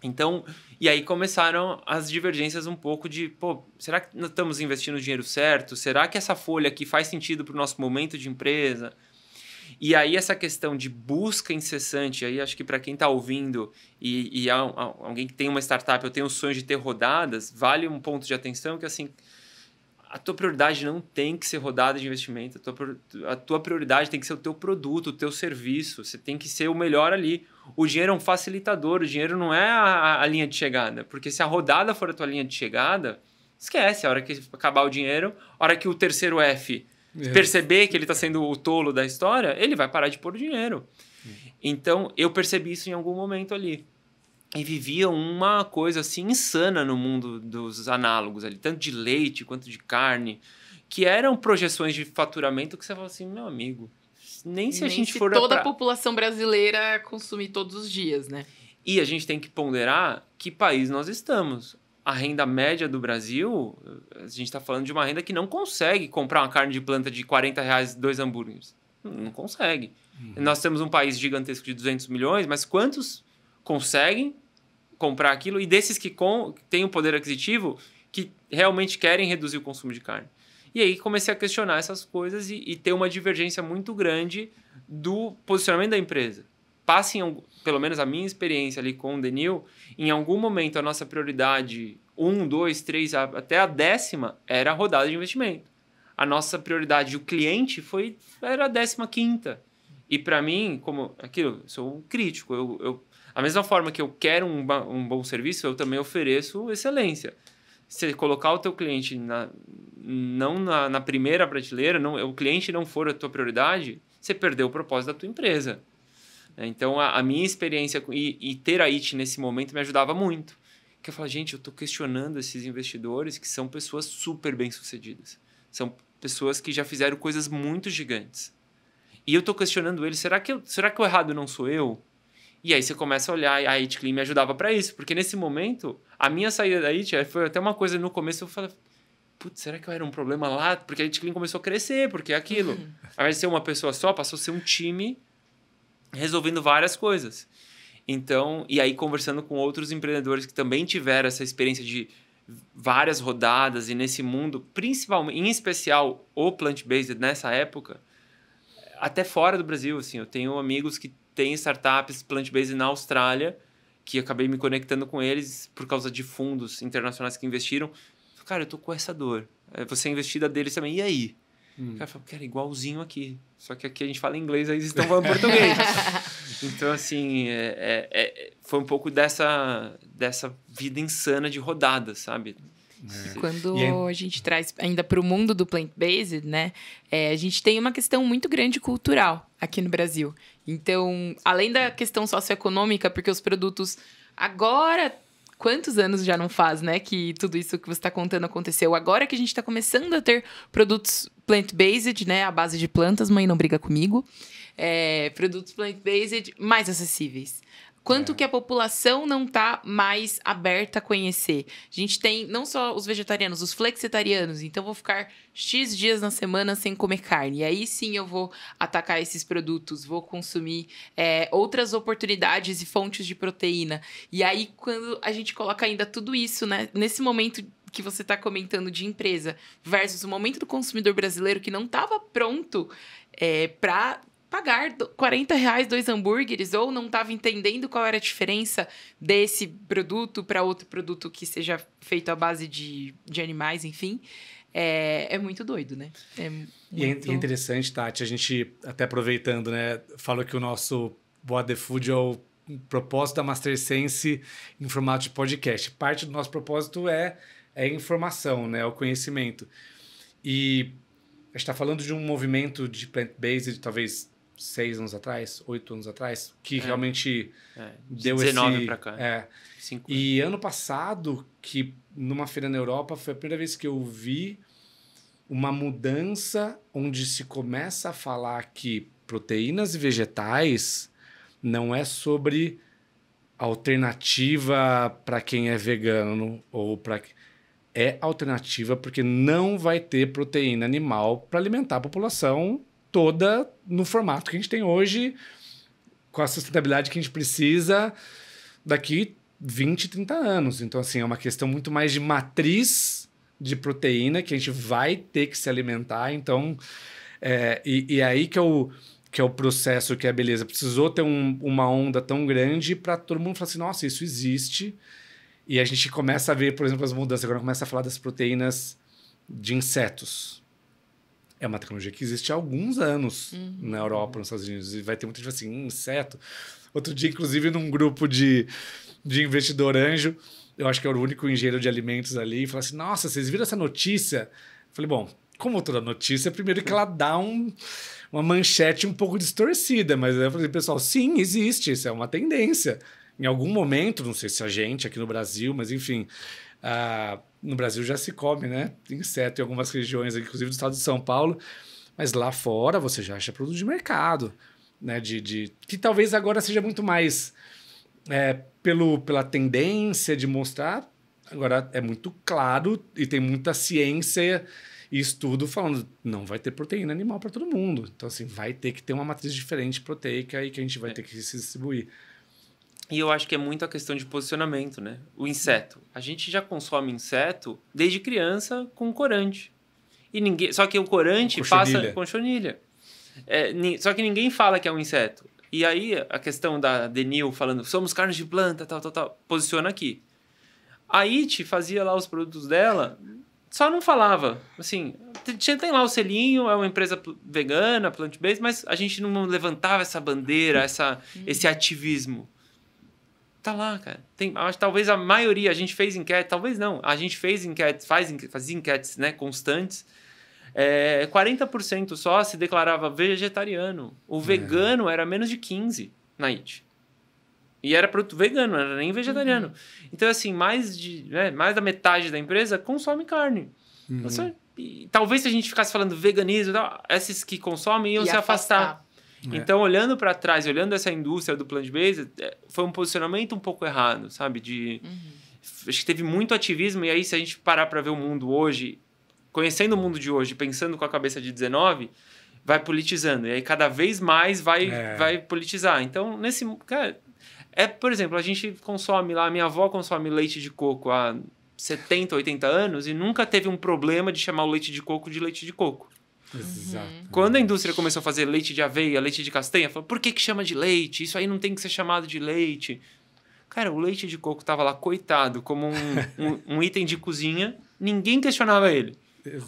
Então, e aí começaram as divergências um pouco de, será que nós estamos investindo o dinheiro certo? Será que essa folha aqui faz sentido para o nosso momento de empresa? E aí essa questão de busca incessante, aí acho que para quem está ouvindo e alguém que tem uma startup, eu tenho o sonho de ter rodadas, vale um ponto de atenção que assim, a tua prioridade não tem que ser rodada de investimento, a tua prioridade tem que ser o teu produto, o teu serviço, você tem que ser o melhor ali. O dinheiro é um facilitador, o dinheiro não é a linha de chegada, porque se a rodada for a tua linha de chegada, esquece, a hora que acabar o dinheiro, a hora que o terceiro F perceber que ele está sendo o tolo da história, ele vai parar de pôr o dinheiro. Então, eu percebi isso em algum momento ali. E vivia uma coisa assim insana no mundo dos análogos ali, tanto de leite quanto de carne, que eram projeções de faturamento que você fala assim, meu amigo, nem se a gente for... toda a população brasileira consumir todos os dias, né? E a gente tem que ponderar que país nós estamos. A renda média do Brasil, a gente está falando de uma renda que não consegue comprar uma carne de planta de R$40, 2 hambúrgueres. Não consegue. Nós temos um país gigantesco de 200 milhões, mas quantos conseguem comprar aquilo? E desses que têm um poder aquisitivo, que realmente querem reduzir o consumo de carne. E aí comecei a questionar essas coisas e ter uma divergência muito grande do posicionamento da empresa. Pelo menos a minha experiência ali com o Denil, em algum momento a nossa prioridade 1, 2, 3, até a 10ª era a rodada de investimento. a nossa prioridade, o cliente, era a 15ª. E para mim, como aquilo, eu sou um crítico. A mesma forma que eu quero um bom serviço, eu também ofereço excelência. Se colocar o teu cliente não na primeira prateleira, o cliente não for a tua prioridade, você perdeu o propósito da tua empresa. Então, a minha experiência e ter a IT nesse momento me ajudava muito. Que eu falo, gente, eu estou questionando esses investidores que são pessoas super bem-sucedidas. São pessoas que já fizeram coisas muito gigantes. E eu estou questionando eles, será que o errado não sou eu? E aí você começa a olhar, e a IT Clean me ajudava para isso. Porque nesse momento, a minha saída da IT foi até uma coisa no começo, eu falei, putz, será que eu era um problema lá? Porque a IT Clean começou a crescer, porque é aquilo. Ao invés de ser uma pessoa só, passou a ser um time resolvendo várias coisas. Então, e aí conversando com outros empreendedores que também tiveram essa experiência de várias rodadas e nesse mundo, principalmente, em especial o plant-based nessa época, até fora do Brasil, assim, eu tenho amigos que têm startups plant-based na Austrália, que acabei me conectando com eles por causa de fundos internacionais que investiram. Cara, eu tô com essa dor. Você é investida deles também, e aí? O cara fala, cara, igualzinho aqui. Só que aqui a gente fala inglês, aí eles estão falando português. Então, assim, foi um pouco dessa vida insana de rodadas, sabe? Quando a gente traz ainda para o mundo do plant-based, né? A gente tem uma questão muito grande cultural aqui no Brasil. Então, além da questão socioeconômica, porque os produtos agora... Quantos anos já não faz, né? Que tudo isso que você está contando aconteceu. Agora que a gente está começando a ter produtos plant-based, né? À base de plantas, mãe, não briga comigo. Produtos plant-based mais acessíveis. Quanto que a população não está mais aberta a conhecer. A gente tem não só os vegetarianos, os flexitarianos. Então, vou ficar X dias na semana sem comer carne. E aí, sim, eu vou atacar esses produtos. Vou consumir outras oportunidades e fontes de proteína. E aí, quando a gente coloca ainda tudo isso, né? Nesse momento que você está comentando de empresa versus o momento do consumidor brasileiro que não estava pronto para... pagar R$40 2 hambúrgueres ou não estava entendendo qual era a diferença desse produto para outro produto que seja feito à base de animais, enfim. É muito doido, né? E é interessante, Tati, a gente, até aproveitando, né? Fala que o nosso What the Food é o propósito da Master Sense em formato de podcast. Parte do nosso propósito é informação, né? O conhecimento. E a gente está falando de um movimento de plant-based, talvez 6 anos atrás, 8 anos atrás, que realmente deu 19 para cá. 5 anos. E ano passado, que numa feira na Europa, foi a primeira vez que eu vi uma mudança onde se começa a falar que proteínas vegetais não é sobre alternativa para quem é vegano ou para... É alternativa porque não vai ter proteína animal para alimentar a população toda no formato que a gente tem hoje, com a sustentabilidade que a gente precisa daqui 20, 30 anos. Então, assim, é uma questão muito mais de matriz de proteína que a gente vai ter que se alimentar. Então, aí que é o processo, que é a beleza. Precisou ter uma onda tão grande para todo mundo falar assim, nossa, isso existe. E a gente começa a ver, por exemplo, as mudanças. Agora começa a falar das proteínas de insetos. É uma tecnologia que existe há alguns anos na Europa, nos Estados Unidos. E vai ter muita gente assim, inseto. Outro dia, inclusive, num grupo de investidor anjo, eu acho que era o único engenheiro de alimentos ali, e falou assim, nossa, vocês viram essa notícia? Eu falei, bom, como toda notícia, primeiro que ela dá uma manchete um pouco distorcida. Mas eu falei, pessoal, sim, existe, isso é uma tendência. Em algum momento, não sei se a gente aqui no Brasil, mas enfim... no Brasil já se come, né? Inseto em algumas regiões, inclusive do estado de São Paulo. Mas lá fora você já acha produto de mercado, né? Que talvez agora seja muito mais pela tendência de mostrar. Agora é muito claro e tem muita ciência e estudo falando não vai ter proteína animal para todo mundo. Então, assim, vai ter que ter uma matriz diferente proteica e que a gente vai ter que se distribuir. E eu acho que é muito a questão de posicionamento, né? O inseto. A gente já consome inseto desde criança com corante. Só que o corante passa com chonilha. Só que ninguém fala que é um inseto. E aí a questão da Denil falando, somos carne de planta, tal, posiciona aqui. A IT fazia lá os produtos dela só não falava. Assim, tem lá o selinho, é uma empresa vegana, plant-based, mas a gente não levantava essa bandeira, esse ativismo. Tá lá, cara. Acho que talvez a maioria, a gente fez enquete, talvez não, a gente fez enquetes, fazia enquetes, né, constantes. 40% só se declarava vegetariano. O vegano era menos de 15% na IT. E era produto vegano, não era nem vegetariano. Então, assim, mais da metade da empresa consome carne. E talvez se a gente ficasse falando veganismo, esses que consomem iam se afastar. Então, olhando para trás, olhando essa indústria do plant-based, foi um posicionamento um pouco errado, sabe? Acho que teve muito ativismo, e aí se a gente parar para ver o mundo hoje, conhecendo o mundo de hoje, pensando com a cabeça de 19, vai politizando. E aí cada vez mais vai politizar. Então, cara, por exemplo, a gente consome lá, minha avó consome leite de coco há 70, 80 anos e nunca teve um problema de chamar o leite de coco de leite de coco. Exato. Quando a indústria começou a fazer leite de aveia, leite de castanha, falou, por que chama de leite? Isso aí não tem que ser chamado de leite. Cara, o leite de coco tava lá, coitado, como um item de cozinha, ninguém questionava ele.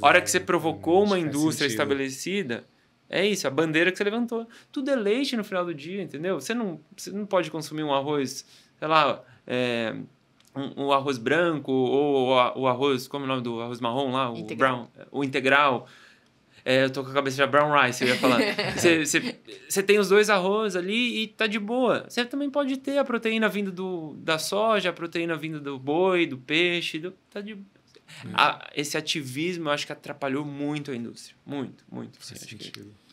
A hora que você provocou uma indústria estabelecida, é isso, a bandeira que você levantou. Tudo é leite no final do dia, entendeu? Você não pode consumir um arroz, sei lá, um arroz branco ou o arroz, como é o nome do arroz marrom lá? O brown, o integral. Eu tô com a cabeça de brown rice, eu ia falar. Você tem os dois arroz ali e tá de boa. Você também pode ter a proteína vinda da soja, a proteína vinda do boi, do peixe, tá de esse ativismo, eu acho que atrapalhou muito a indústria. Muito, muito.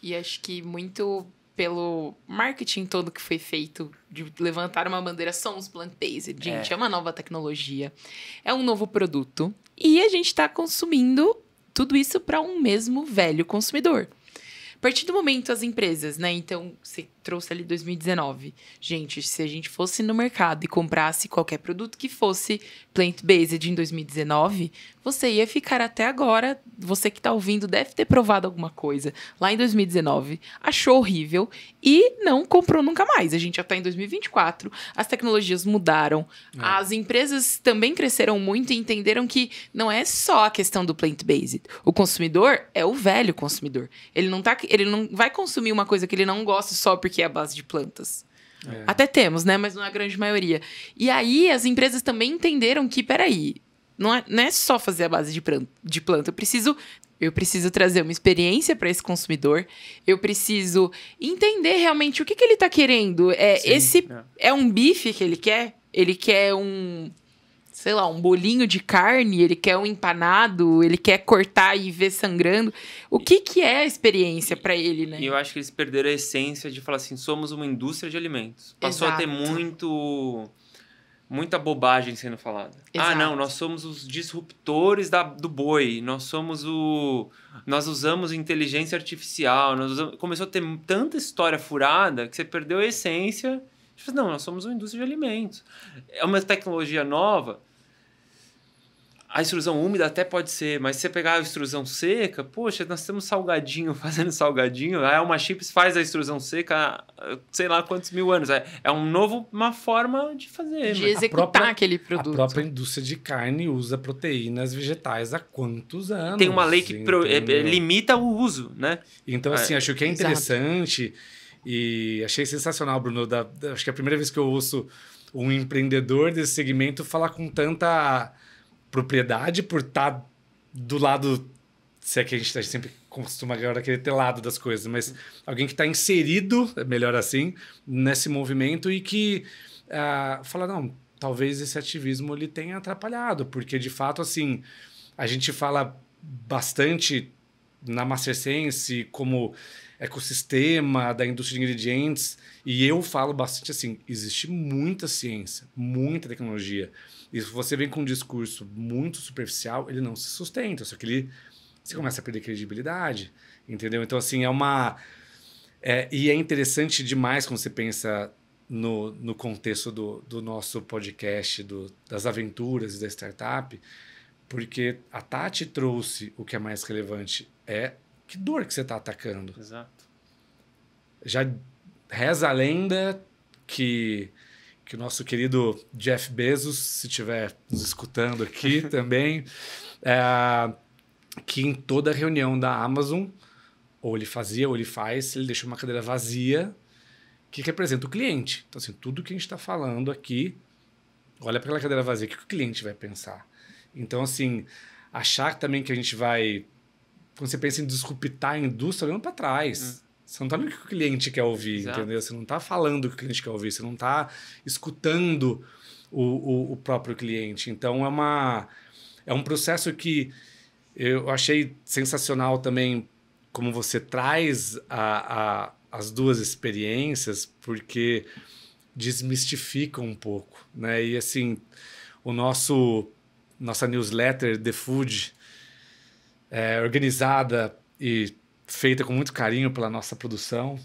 E acho que muito pelo marketing todo que foi feito de levantar uma bandeira, somos plant-based. Gente, é uma nova tecnologia, é um novo produto. E a gente está consumindo tudo isso para um mesmo velho consumidor. A partir do momento, as empresas, né? Então, você trouxe ali 2019. Gente, se a gente fosse no mercado e comprasse qualquer produto que fosse plant-based em 2019, você ia ficar até agora, você que está ouvindo deve ter provado alguma coisa lá em 2019, achou horrível e não comprou nunca mais. A gente já está em 2024, as tecnologias mudaram, as empresas também cresceram muito e entenderam que não é só a questão do plant-based. O consumidor é o velho consumidor. Ele não vai consumir uma coisa que ele não gosta só porque é a base de plantas. Até temos, né? Mas não é a grande maioria. E aí, as empresas também entenderam que, peraí, não é só fazer a base de planta. Eu preciso trazer uma experiência para esse consumidor. Eu preciso entender realmente o que ele está querendo. É um bife que ele quer? Ele quer sei lá, um bolinho de carne, ele quer um empanado, ele quer cortar e ver sangrando. O que é a experiência para ele, né? E eu acho que eles perderam a essência de falar assim, somos uma indústria de alimentos. Passou a ter muita bobagem sendo falada. Exato. Não, nós somos os disruptores do boi, nós usamos inteligência artificial, começou a ter tanta história furada que você perdeu a essência. Não, nós somos uma indústria de alimentos. É uma tecnologia nova. A extrusão úmida até pode ser, mas se você pegar a extrusão seca, poxa, nós temos salgadinho fazendo salgadinho. A Alma Chips faz a extrusão seca há sei lá quantos mil anos. É uma forma de fazer. De executar aquele produto. A própria indústria de carne usa proteínas vegetais há quantos anos? Tem uma lei que limita o uso, né? Então, assim, acho que é interessante... Exato. E achei sensacional, Bruno. Acho que é a primeira vez que eu ouço um empreendedor desse segmento falar com tanta propriedade por estar do lado... Se é que a gente sempre costuma agora querer ter lado das coisas, mas alguém que está inserido, melhor assim, nesse movimento e que fala, não, talvez esse ativismo ele tenha atrapalhado, porque de fato, assim, a gente fala bastante na MasterSense como... ecossistema da indústria de ingredientes, e eu falo bastante assim, existe muita ciência, muita tecnologia, e se você vem com um discurso muito superficial, ele não se sustenta, só que você começa a perder credibilidade, entendeu? Então, assim, e é interessante demais quando você pensa no contexto do nosso podcast, das aventuras e da startup, porque a Tati trouxe o que é mais relevante, que dor que você está atacando. Exato. Já reza a lenda que o nosso querido Jeff Bezos, se estiver nos escutando aqui também, que em toda reunião da Amazon, ou ele fazia ou ele faz, ele deixa uma cadeira vazia que representa o cliente. Então, assim, tudo que a gente está falando aqui, olha para aquela cadeira vazia, o que o cliente vai pensar? Então, assim, achar também que a gente vai... Quando você pensa em disruptar a indústria, olhando para trás. Você não está no que o cliente quer ouvir, Exato. entendeu? Você não está falando o que o cliente quer ouvir, você não está escutando o próprio cliente. Então, é um processo que eu achei sensacional também, como você traz as duas experiências, porque desmistifica um pouco, né? E assim, nossa newsletter The Food é organizada e feita com muito carinho pela nossa produção.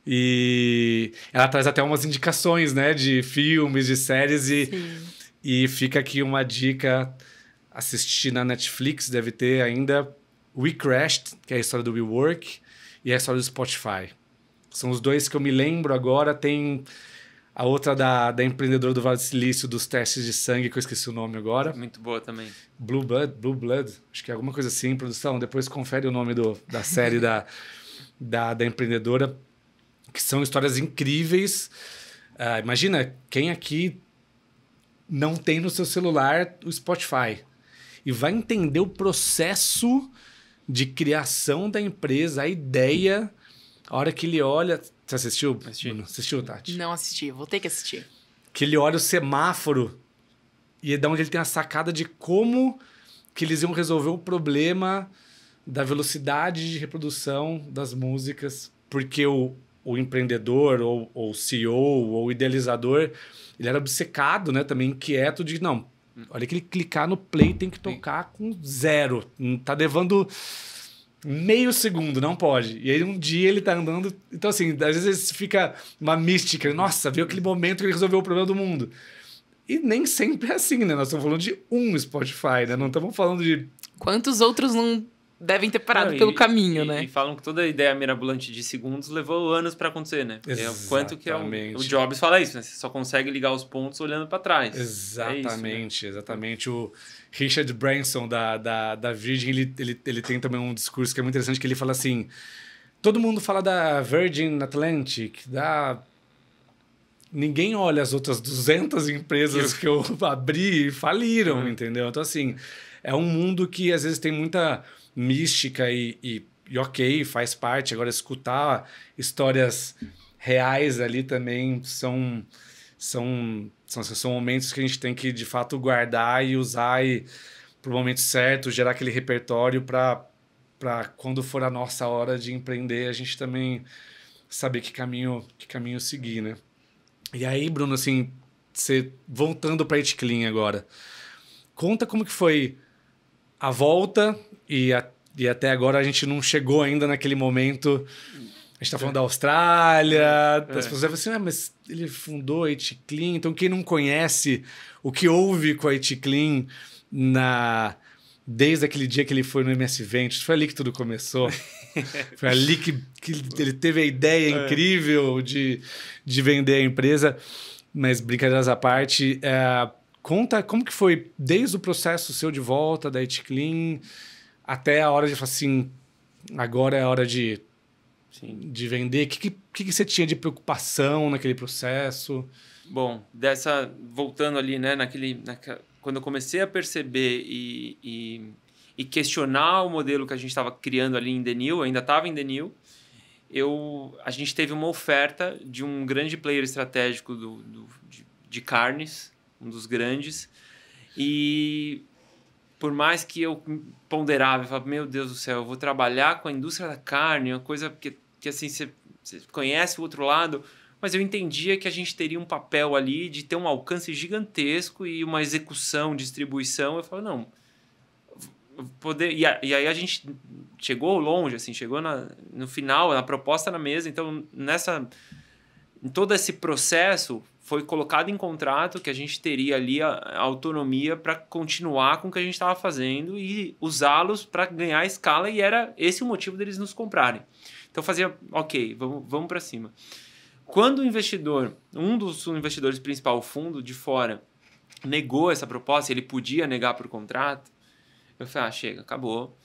E ela traz até umas indicações, né, de filmes, de séries, e fica aqui uma dica: assistir na Netflix, deve ter ainda We Crashed, que é a história do WeWork, e a história do Spotify. São os dois que eu me lembro agora. Tem a outra da empreendedora do Vale do Silício, dos testes de sangue, que eu esqueci o nome agora. Muito boa também. Blue Blood, acho que é alguma coisa assim, produção. Depois confere o nome da série da empreendedora, que são histórias incríveis. Imagina, quem aqui não tem no seu celular o Spotify e vai entender o processo de criação da empresa, a ideia, a hora que ele olha... Você assistiu? Assistiu, Tati? Não assisti, vou ter que assistir. Que ele olha o semáforo e é de onde ele tem a sacada de como que eles iam resolver o problema da velocidade de reprodução das músicas, porque o empreendedor, ou o CEO, ou o idealizador, ele era obcecado, né, também inquieto de, não, olha que ele clicar no play tem que tocar com 0, tá levando meio segundo, não pode. E aí um dia ele tá andando... Então, assim, às vezes fica uma mística. Nossa, viu aquele momento que ele resolveu o problema do mundo. E nem sempre é assim, né? Nós estamos falando de um Spotify, né? Não estamos falando de... Quantos outros não devem ter parado pelo caminho, né? E falam que toda ideia mirabolante de segundos levou anos para acontecer, né? Exatamente. Quanto que o Jobs fala isso, né? Você só consegue ligar os pontos olhando para trás. Exatamente, isso, né? exatamente. O Richard Branson, da Virgin, ele tem também um discurso que é muito interessante, que ele fala assim, todo mundo fala da Virgin Atlantic, ninguém olha as outras 200 empresas que eu abri e faliram, entendeu? Então, assim, é um mundo que às vezes tem muita mística e ok, faz parte. Agora, escutar histórias reais ali também são momentos que a gente tem que, de fato, guardar e usar para o momento certo, gerar aquele repertório para quando for a nossa hora de empreender, a gente também saber que caminho seguir, né? E aí, Bruno, assim, você voltando para a It Clean agora, conta como que foi a volta e até agora a gente não chegou ainda naquele momento. A gente tá falando da Austrália, as pessoas falam assim, mas ele fundou a It Clean, então quem não conhece o que houve com a It Clean desde aquele dia que ele foi no MS Ventures, foi ali que tudo começou. Foi ali que ele teve a ideia incrível de vender a empresa. Mas, brincadeiras à parte, conta como que foi desde o processo seu de volta da It Clean até a hora de falar assim, agora é a hora de vender. O que você tinha de preocupação naquele processo? Bom, voltando ali, né, quando eu comecei a perceber e questionar o modelo que a gente estava criando ali em Denil, ainda estava em Denil, a gente teve uma oferta de um grande player estratégico de carnes, um dos grandes, e por mais que eu ponderava, eu falava, meu Deus do céu, eu vou trabalhar com a indústria da carne, uma coisa que assim, você conhece o outro lado, mas eu entendia que a gente teria um papel ali de ter um alcance gigantesco e uma execução, distribuição. Eu falei, não, e aí a gente chegou longe, assim, chegou no final, na proposta na mesa. Então, em todo esse processo, foi colocado em contrato que a gente teria ali a autonomia para continuar com o que a gente estava fazendo e usá-los para ganhar escala, e era esse o motivo deles nos comprarem. Então, fazia, ok, vamos para cima. Quando o investidor, um dos investidores principais, o fundo de fora, negou essa proposta, ele podia negar por contrato, Eu falei, chega, acabou.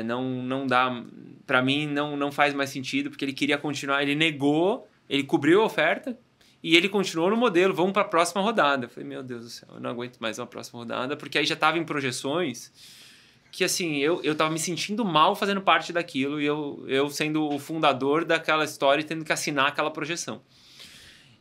Não dá... Pra mim, não faz mais sentido, porque ele queria continuar, ele negou, ele cobriu a oferta, e ele continuou no modelo, vamos para a próxima rodada. Eu falei, meu Deus do céu, eu não aguento mais uma próxima rodada, porque aí já estava em projeções que, assim, eu tava me sentindo mal fazendo parte daquilo, e eu sendo o fundador daquela história e tendo que assinar aquela projeção.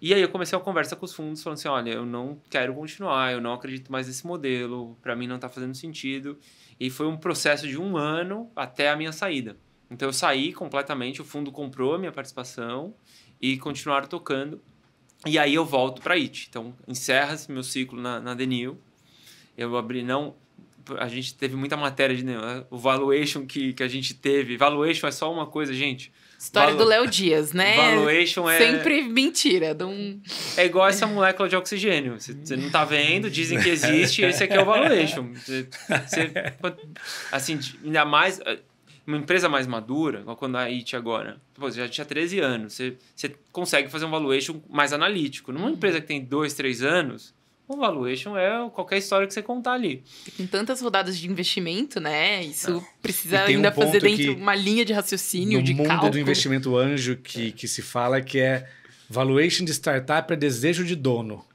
E aí eu comecei a conversa com os fundos, falando assim, olha, eu não quero continuar, eu não acredito mais nesse modelo, para mim não está fazendo sentido. E foi um processo de 1 ano até a minha saída. Então eu saí completamente, o fundo comprou a minha participação e continuaram tocando. E aí eu volto para a IT. Então encerra-se meu ciclo na Denil. Eu abri, a gente teve muita matéria de o valuation que a gente teve. Valuation é só uma coisa, gente. História do Léo Dias, né? Valuation sempre mentira. É igual essa molécula de oxigênio. Você não tá vendo, dizem que existe, esse aqui é o valuation. Assim, ainda mais... Uma empresa mais madura, igual quando a IT agora, já tinha 13 anos, você consegue fazer um valuation mais analítico. Numa empresa que tem 2, 3 anos... O valuation é qualquer história que você contar ali. Com tantas rodadas de investimento, né? Isso precisa ainda fazer dentro uma linha de raciocínio, de cálculo. No mundo do investimento anjo que se fala que é valuation de startup é desejo de dono.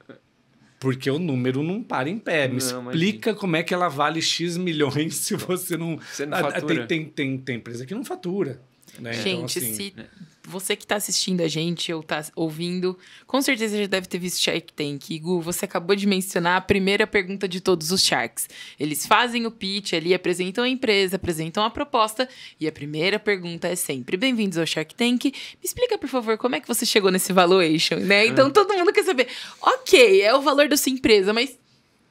Porque o número não para em pé. Me explica como é que ela vale X milhões se você não... Você não fatura. Tem empresa que não fatura. Né? Gente, então, assim, você que está assistindo a gente ou está ouvindo, com certeza já deve ter visto Shark Tank. Gu, você acabou de mencionar a primeira pergunta de todos os Sharks. Eles fazem o pitch ali, apresentam a empresa, apresentam a proposta e a primeira pergunta é sempre: bem-vindos ao Shark Tank. Me explica, por favor, como é que você chegou nesse valuation, né? Então todo mundo quer saber, ok, é o valor da sua empresa, mas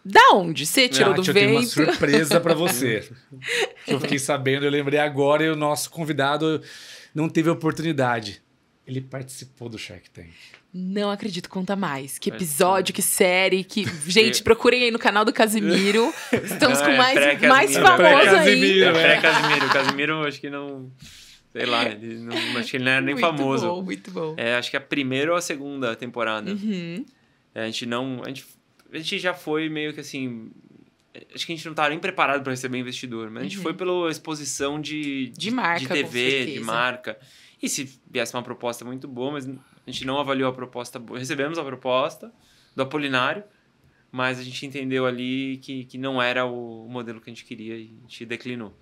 da onde? Você tirou do vento? Eu tenho uma surpresa para você. Eu fiquei sabendo, eu lembrei agora, e o nosso convidado não teve oportunidade. Ele participou do Shark Tank. Não acredito, conta mais. Que episódio, que série, que... Gente, procurem aí no canal do Casimiro. Estamos com mais famoso ainda. Pré-Casimiro. O Casimiro, acho que não... Sei lá, acho que ele não era nem muito famoso. Bom, muito bom. Acho que a primeira ou a segunda temporada. Uhum. A gente já foi meio que assim... Acho que a gente não estava nem preparado para receber investidor, mas a gente foi pela exposição de marca, de TV, com de marca. E se viesse uma proposta muito boa, mas a gente não avaliou a proposta boa. Recebemos a proposta do Apolinário, mas a gente entendeu ali que não era o modelo que a gente queria e a gente declinou.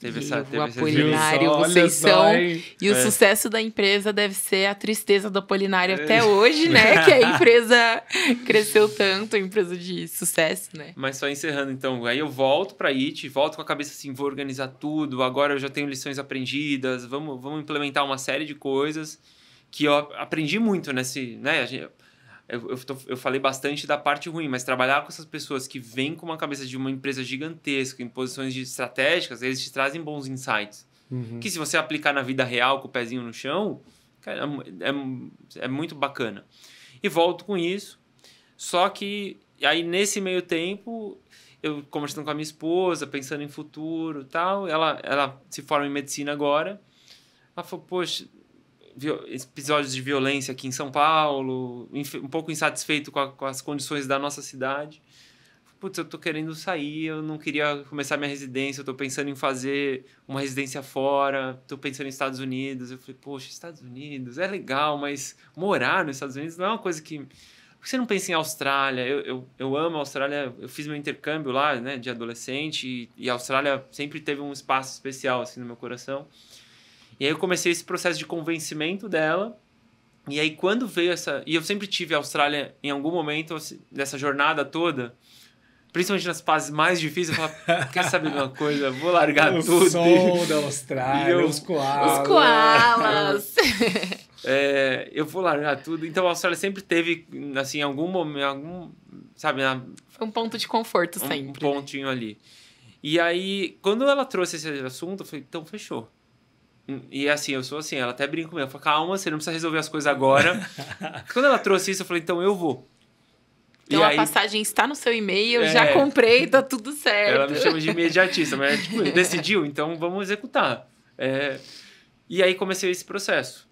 O Apolinário, vocês são... E o sucesso da empresa deve ser a tristeza do Apolinário até hoje, né? Que a empresa cresceu tanto, a empresa de sucesso, né? Mas só encerrando, então. Aí eu volto pra IT, volto com a cabeça assim, vou organizar tudo, agora eu já tenho lições aprendidas, vamos implementar uma série de coisas que eu aprendi muito nesse... né? Eu falei bastante da parte ruim, mas trabalhar com essas pessoas que vêm com uma cabeça de uma empresa gigantesca, em posições estratégicas, eles te trazem bons insights. Que se você aplicar na vida real com o pezinho no chão, cara, é muito bacana. E volto com isso. Só que aí nesse meio tempo, eu conversando com a minha esposa, pensando em futuro e tal, ela se forma em medicina agora. Ela falou, poxa... episódios de violência aqui em São Paulo, um pouco insatisfeito com as condições da nossa cidade. Putz, eu tô querendo sair, eu não queria começar minha residência, eu tô pensando em fazer uma residência fora, tô pensando em Estados Unidos. Eu falei, poxa, Estados Unidos é legal, mas morar nos Estados Unidos não é uma coisa que... Por que você não pensa em Austrália? Eu amo a Austrália, eu fiz meu intercâmbio lá, né, de adolescente, e a Austrália sempre teve um espaço especial assim no meu coração. E aí eu comecei esse processo de convencimento dela. E aí quando veio essa... E eu sempre tive a Austrália em algum momento dessa jornada toda, principalmente nas fases mais difíceis, eu falava, quer saber de uma coisa? Vou largar tudo. O sol da Austrália, os koalas. Os koalas. Eu vou largar tudo. Então a Austrália sempre teve, assim, algum momento, sabe? Foi um ponto de conforto sempre. Um pontinho ali. E aí, quando ela trouxe esse assunto, eu falei, então fechou. E assim, eu sou assim, ela até brinca comigo. Ela fala, calma, você não precisa resolver as coisas agora. Quando ela trouxe isso, eu falei, então eu vou. Então a passagem está no seu e-mail, já comprei, tá tudo certo. Ela me chama de imediatista, mas tipo, decidiu, então vamos executar. E aí comecei esse processo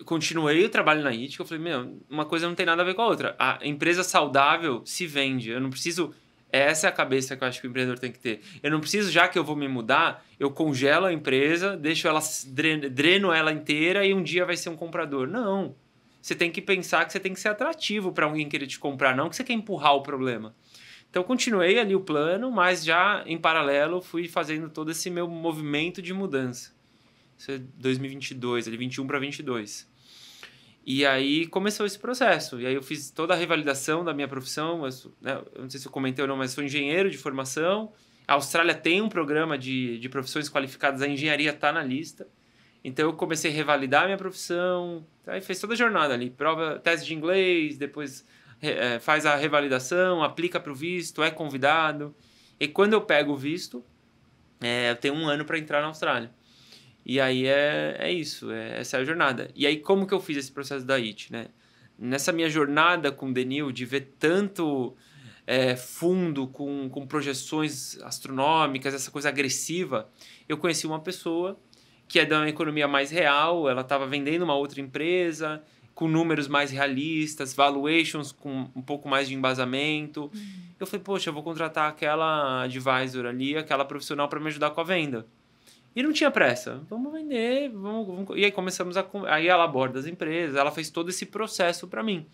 continuei o trabalho na IT, que eu falei, uma coisa não tem nada a ver com a outra. A empresa saudável se vende, eu não preciso Essa é a cabeça que eu acho que o empreendedor tem que ter. Eu não preciso, já que eu vou me mudar, eu congelo a empresa, deixo ela, dreno ela inteira e um dia vai ser um comprador. Não. Você tem que pensar que você tem que ser atrativo para alguém querer te comprar, não que você quer empurrar o problema. Então, continuei ali o plano, mas já em paralelo fui fazendo todo esse meu movimento de mudança. Isso é 2022, ali 21 para 22. E aí começou esse processo. E aí eu fiz toda a revalidação da minha profissão. Eu não sei se eu comentei ou não, mas sou engenheiro de formação. A Austrália tem um programa de profissões qualificadas, a engenharia está na lista. Então eu comecei a revalidar a minha profissão. Aí fez toda a jornada ali. Prova, teste de inglês, depois faz a revalidação, aplica para o visto, é convidado. E quando eu pego o visto, eu tenho 1 ano para entrar na Austrália. E aí essa é a jornada. E aí como que eu fiz esse processo da IT, né? Nessa minha jornada com o Denil, de ver tanto fundo com projeções astronômicas, essa coisa agressiva, eu conheci uma pessoa que é de uma economia mais real, ela estava vendendo uma outra empresa, com números mais realistas, valuations com um pouco mais de embasamento. Eu falei, poxa, eu vou contratar aquela advisor ali, aquela profissional para me ajudar com a venda. E não tinha pressa. Vamos vender, vamos... E aí começamos aí ela aborda as empresas, ela fez todo esse processo para mim.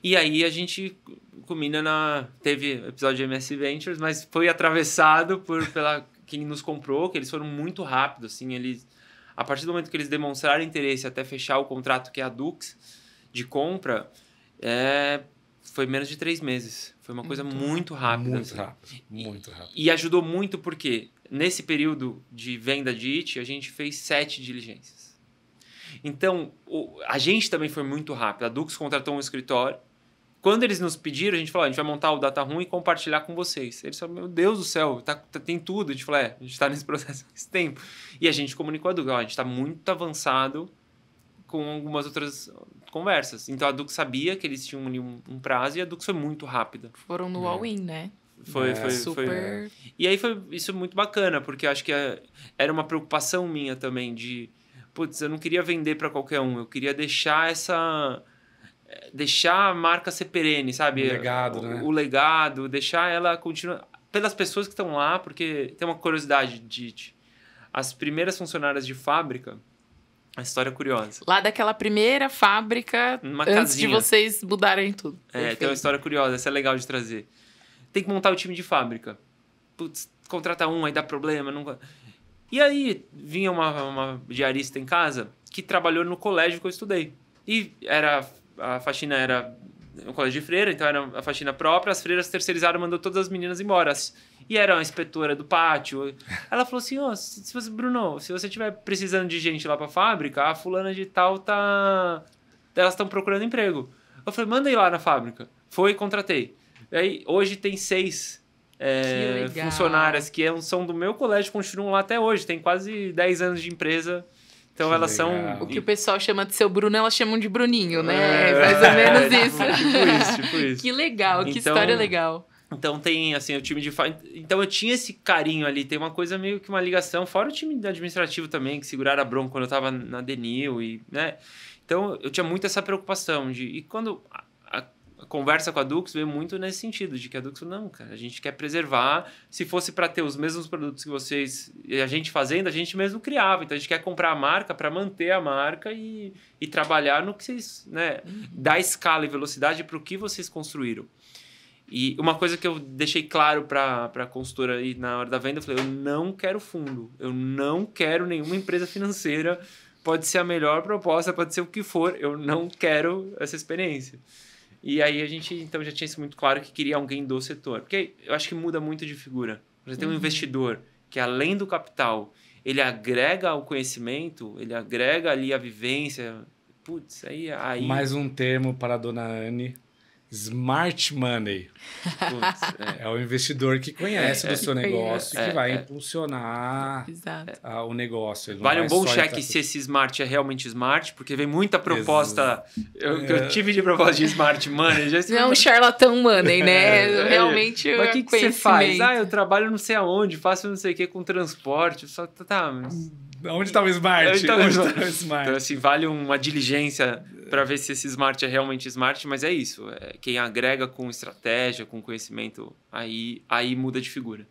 E aí a gente culmina teve episódio de MS Ventures, mas foi atravessado pela quem nos comprou, que eles foram muito rápidos, assim, a partir do momento que eles demonstraram interesse até fechar o contrato, que é a Dux, de compra, foi menos de 3 meses. Foi uma coisa muito rápida. Muito rápido. E ajudou muito porque nesse período de venda de IT, a gente fez 7 diligências. Então, a gente também foi muito rápido. A Dux contratou um escritório. Quando eles nos pediram, a gente falou, a gente vai montar o Data Room e compartilhar com vocês. Eles falaram, meu Deus do céu, tem tudo. A gente falou, a gente está nesse processo há esse tempo. E a gente comunicou a Dux, a gente está muito avançado com algumas outras conversas. Então, a Dux sabia que eles tinham ali um prazo e a Dux foi muito rápida. Foram no all-in, né? Foi super... E aí foi isso muito bacana, porque eu acho que era uma preocupação minha também de... Putz, eu não queria vender para qualquer um. Eu queria deixar a marca ser perene, sabe? O legado, né? O legado, deixar ela continuar... Pelas pessoas que estão lá, porque tem uma curiosidade de... As primeiras funcionárias de fábrica... A história é curiosa. Lá daquela primeira fábrica, numa antes casinha. de vocês mudarem tudo. Tem uma história curiosa. Essa é legal de trazer. Tem que montar o time de fábrica. Putz, contrata um, aí dá problema. Não... E aí, vinha uma diarista em casa que trabalhou no colégio que eu estudei. E a faxina era um colégio de freira, então era a faxina própria. As freiras terceirizaram, mandou todas as meninas embora. E era uma inspetora do pátio. Ela falou assim, Bruno, se você estiver precisando de gente lá pra fábrica, a fulana de tal elas estão procurando emprego. Eu falei, manda ir lá na fábrica. Foi e contratei. E aí, hoje tem 6 funcionárias que são do meu colégio, continuam lá até hoje. Tem quase 10 anos de empresa. Então que elas legal. são... O que o pessoal chama de seu Bruno, elas chamam de Bruninho, né? Mais ou menos isso. Tipo isso. Que legal, que história legal. Então tem, assim, o time de... Então eu tinha esse carinho ali, tem uma coisa meio que uma ligação, fora o time administrativo também, que seguraram a bronca quando eu tava na Denil, e, né? Então eu tinha muito essa preocupação de... E quando a conversa com a Dux veio muito nesse sentido, de que a Dux falou, não, cara, a gente quer preservar, se fosse para ter os mesmos produtos que vocês, e a gente fazendo, a gente mesmo criava, então a gente quer comprar a marca para manter a marca e trabalhar no que vocês, né, dar escala e velocidade para o que vocês construíram. E uma coisa que eu deixei claro para a consultora aí na hora da venda, eu falei, eu não quero fundo, eu não quero nenhuma empresa financeira, pode ser a melhor proposta, pode ser o que for, eu não quero essa experiência. E aí a gente, então, já tinha isso muito claro que queria alguém do setor. Porque eu acho que muda muito de figura. Você tem um investidor que, além do capital, ele agrega o conhecimento, ele agrega ali a vivência. Putz, aí... Mais um termo para a dona Anne. Smart money. Putz, é o investidor que conhece do seu negócio e que vai impulsionar o negócio. Ele vale um bom cheque se esse smart é realmente smart, porque vem muita proposta que eu tive de proposta de smart money. Não é um charlatão money, né? Realmente mas o que você faz? Eu trabalho não sei aonde, faço não sei o que com transporte. Só, mas Onde está o Smart? Onde tá o Onde Smart? tá o Smart? Então, assim, vale uma diligência para ver se esse Smart é realmente Smart, mas é isso. Quem agrega com estratégia, com conhecimento, aí muda de figura.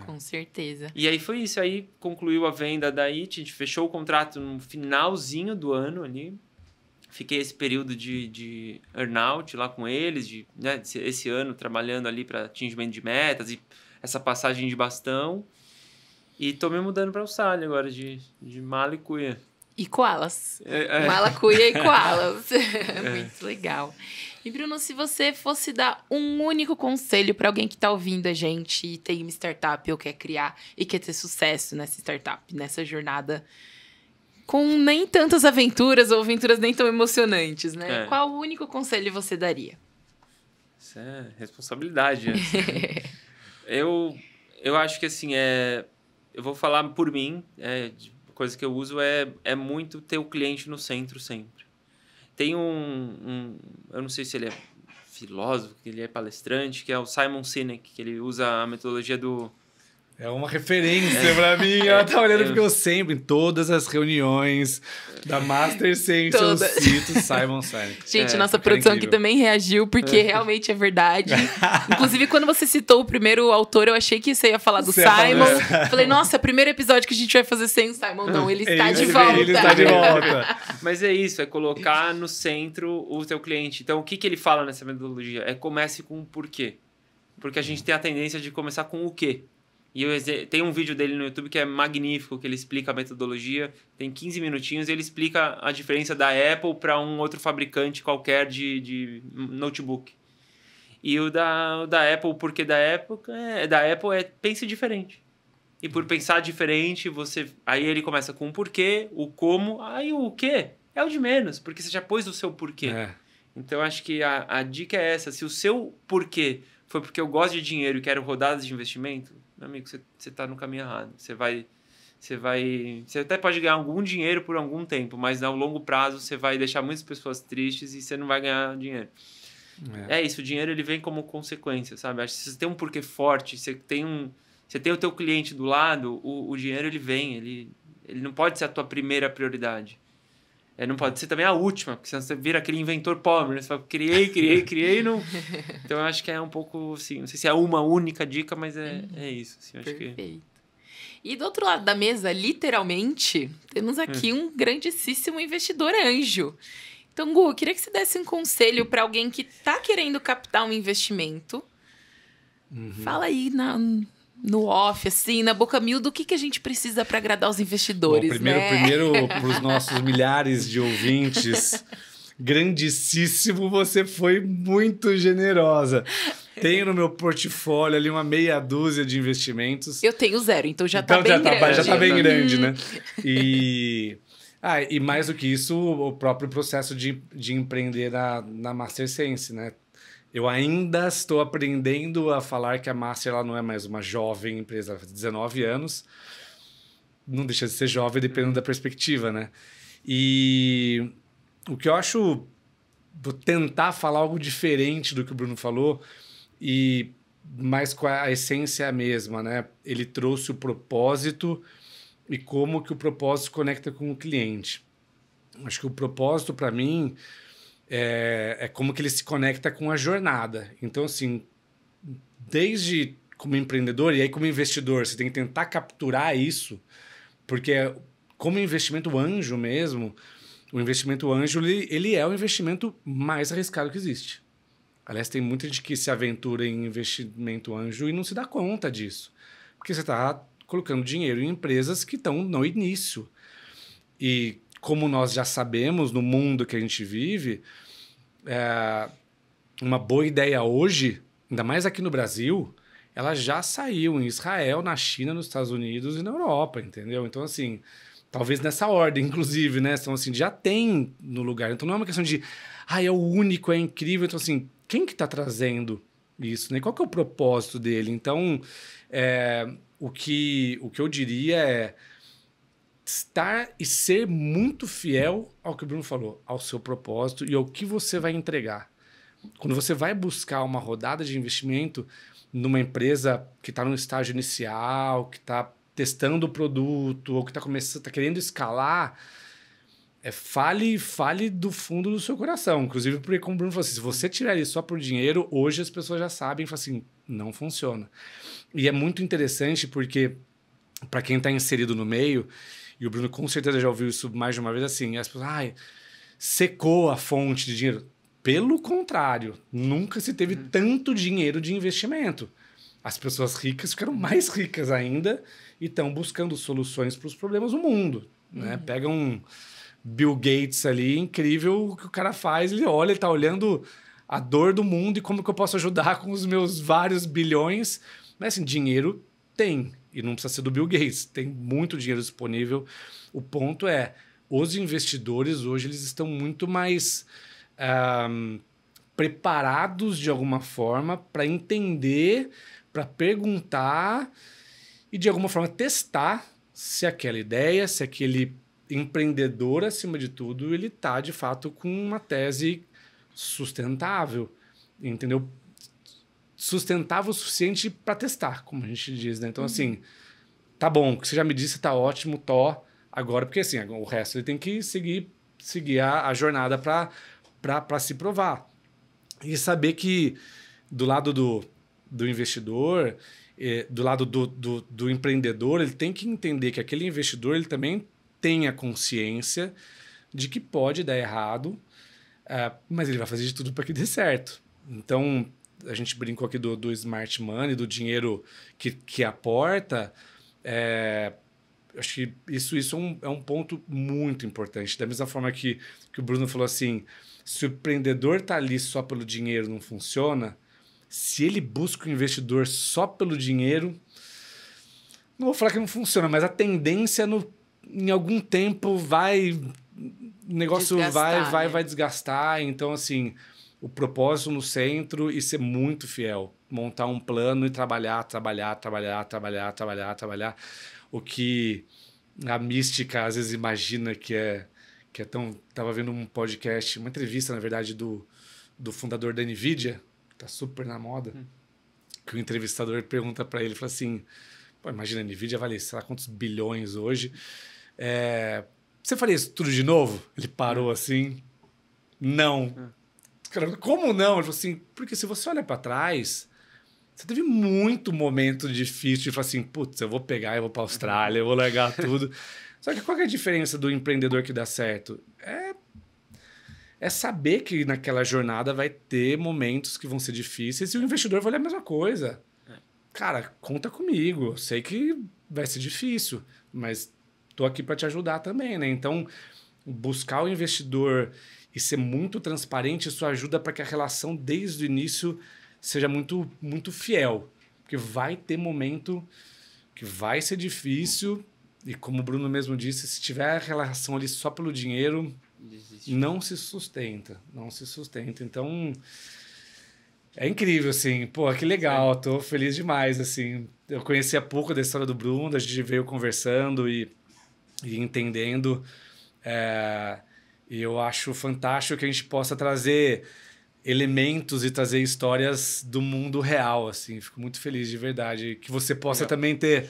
Com certeza. E aí foi isso. Aí concluiu a venda da IT, a gente fechou o contrato no finalzinho do ano ali. Fiquei esse período de earnout lá com eles, né, esse ano trabalhando ali para atingimento de metas e essa passagem de bastão. E tô me mudando para Austrália agora, de mala e cuia. E koalas. Mala, cuia e koalas. Muito legal. E, Bruno, se você fosse dar um único conselho para alguém que está ouvindo a gente e tem uma startup ou quer criar e quer ter sucesso nessa startup, nessa jornada, com nem tantas aventuras ou aventuras nem tão emocionantes, né? Qual o único conselho você daria? Isso é responsabilidade. Eu acho que, assim, eu vou falar por mim, coisa que eu uso é muito ter o cliente no centro sempre. Tem eu não sei se ele é filósofo, que ele é palestrante, que é o Simon Sinek, que ele usa a metodologia do... É uma referência pra mim. Ela tá olhando porque eu sempre, em todas as reuniões da Master Sense, eu cito Simon Sinek. Gente, nossa produção aqui também reagiu, porque realmente é verdade. Inclusive, quando você citou o primeiro autor, eu achei que você ia falar do Simon. Falei, nossa, primeiro episódio que a gente vai fazer sem o Simon. Não, ele está de volta. Ele está de volta. Mas é isso, é colocar no centro o teu cliente. Então, o que ele fala nessa metodologia? Comece com o porquê. Porque a gente tem a tendência de começar com o quê. E tem um vídeo dele no YouTube que é magnífico, que ele explica a metodologia, tem 15 minutinhos, e ele explica a diferença da Apple para um outro fabricante qualquer de notebook. E o da Apple, porque da Apple pense diferente. E por pensar diferente, aí ele começa com o porquê, o como, aí o quê é o de menos, porque você já pôs o seu porquê. Então, acho que a dica é essa. Se o seu porquê foi porque eu gosto de dinheiro e quero rodadas de investimento, meu amigo, você está no caminho errado. Você até pode ganhar algum dinheiro por algum tempo, mas ao longo prazo você vai deixar muitas pessoas tristes e você não vai ganhar dinheiro. É isso, o dinheiro ele vem como consequência, sabe? Acho que se você tem um porquê forte, você tem o teu cliente do lado, o dinheiro ele vem, ele não pode ser a tua primeira prioridade. Não pode ser também a última, porque senão você vira aquele inventor pobre, né? Você fala, criei, não... Então, eu acho que é um pouco, assim, não sei se é uma única dica, mas é isso. Assim, acho perfeito. E do outro lado da mesa, literalmente, temos aqui um grandíssimo investidor anjo. Então, Gu, eu queria que você desse um conselho para alguém que está querendo captar um investimento. Fala aí no off, assim, na boca miúda, o que a gente precisa para agradar os investidores. Bom, primeiro para os nossos milhares de ouvintes, grandíssimo, você foi muito generosa. Tenho no meu portfólio ali uma meia dúzia de investimentos. Eu tenho 0, então já tá bem grande. Já tá bem grande, né? E mais do que isso, o próprio processo de empreender na Master Sense, né? Eu ainda estou aprendendo a falar que a Master ela não é mais uma jovem empresa, ela faz 19 anos. Não deixa de ser jovem, dependendo da perspectiva, né? E o que eu acho... Vou tentar falar algo diferente do que o Bruno falou, mas com a essência é a mesma, né? Ele trouxe o propósito e como que o propósito conecta com o cliente. Acho que o propósito, para mim... É como que ele se conecta com a jornada. Então, assim, desde como empreendedor e aí como investidor, você tem que tentar capturar isso, porque como investimento anjo mesmo, o investimento anjo, ele é o investimento mais arriscado que existe. Aliás, tem muita gente que se aventura em investimento anjo e não se dá conta disso, porque você está colocando dinheiro em empresas que estão no início. E como nós já sabemos, no mundo que a gente vive, uma boa ideia hoje, ainda mais aqui no Brasil, ela já saiu em Israel, na China, nos Estados Unidos e na Europa, entendeu? Então, assim, talvez nessa ordem, inclusive, né? Então, assim, já tem no lugar. Então, não é uma questão de, é o único, é incrível. Então, assim, quem que está trazendo isso, né? Qual que é o propósito dele? Então, o que eu diria é estar e ser muito fiel ao que o Bruno falou, ao seu propósito e ao que você vai entregar. Quando você vai buscar uma rodada de investimento numa empresa que está no estágio inicial, que está testando o produto ou que tá querendo escalar, fale do fundo do seu coração. Inclusive, porque como o Bruno falou assim, se você tirar isso só por dinheiro, hoje as pessoas já sabem, falam assim, não funciona. E é muito interessante porque, para quem está inserido no meio, e o Bruno com certeza já ouviu isso mais de uma vez, assim, as pessoas, secou a fonte de dinheiro. Pelo contrário, nunca se teve tanto dinheiro de investimento. As pessoas ricas ficaram mais ricas ainda e estão buscando soluções para os problemas do mundo. Né? Pega um Bill Gates ali, incrível o que o cara faz, ele está olhando a dor do mundo e como que eu posso ajudar com os meus vários bilhões. Mas assim, dinheiro tem, e não precisa ser do Bill Gates, tem muito dinheiro disponível. O ponto é, os investidores hoje eles estão muito mais preparados de alguma forma para entender, para perguntar e de alguma forma testar se aquela ideia, se aquele empreendedor, acima de tudo, ele está de fato com uma tese sustentável, entendeu? Sustentável o suficiente para testar, como a gente diz, né? Então, assim, tá bom, o que você já me disse tá ótimo, agora, porque assim, o resto ele tem que seguir a jornada para se provar. E saber que do lado do investidor, do lado do empreendedor, ele tem que entender que aquele investidor ele também tem a consciência de que pode dar errado, mas ele vai fazer de tudo para que dê certo. Então, a gente brincou aqui do smart money, do dinheiro que aporta. Acho que isso é um ponto muito importante. Da mesma forma que o Bruno falou assim, se o empreendedor está ali só pelo dinheiro, não funciona. Se ele busca o investidor só pelo dinheiro, não vou falar que não funciona, mas a tendência em algum tempo o negócio vai desgastar. Então, assim, o propósito no centro e ser muito fiel. Montar um plano e trabalhar. O que a mística às vezes imagina que é tão... Estava vendo um podcast, uma entrevista, na verdade, do fundador da NVIDIA, que está super na moda, que o entrevistador pergunta para ele, fala assim, imagina, a NVIDIA vale, sei lá, quantos bilhões hoje. Você faria isso tudo de novo? Ele parou assim, não. Cara, como não? Ele falou assim, porque se você olha para trás... Você teve muito momento difícil de falar assim, putz, eu vou pegar, eu vou para a Austrália, eu vou largar tudo. Só que qual que é a diferença do empreendedor que dá certo? É saber que naquela jornada vai ter momentos que vão ser difíceis e o investidor vai olhar a mesma coisa. Cara, conta comigo, eu sei que vai ser difícil, mas estou aqui para te ajudar também, né? Então, buscar o investidor e ser muito transparente, isso ajuda para que a relação desde o início seja muito, muito fiel. Porque vai ter momento que vai ser difícil e, como o Bruno mesmo disse, se tiver a relação ali só pelo dinheiro, não se sustenta. Então, é incrível, assim. Pô, que legal. Tô feliz demais, assim. Eu conhecia pouco da história do Bruno, a gente veio conversando e entendendo. E eu acho fantástico que a gente possa trazer elementos e trazer histórias do mundo real, assim. Fico muito feliz, de verdade. Que você possa também ter...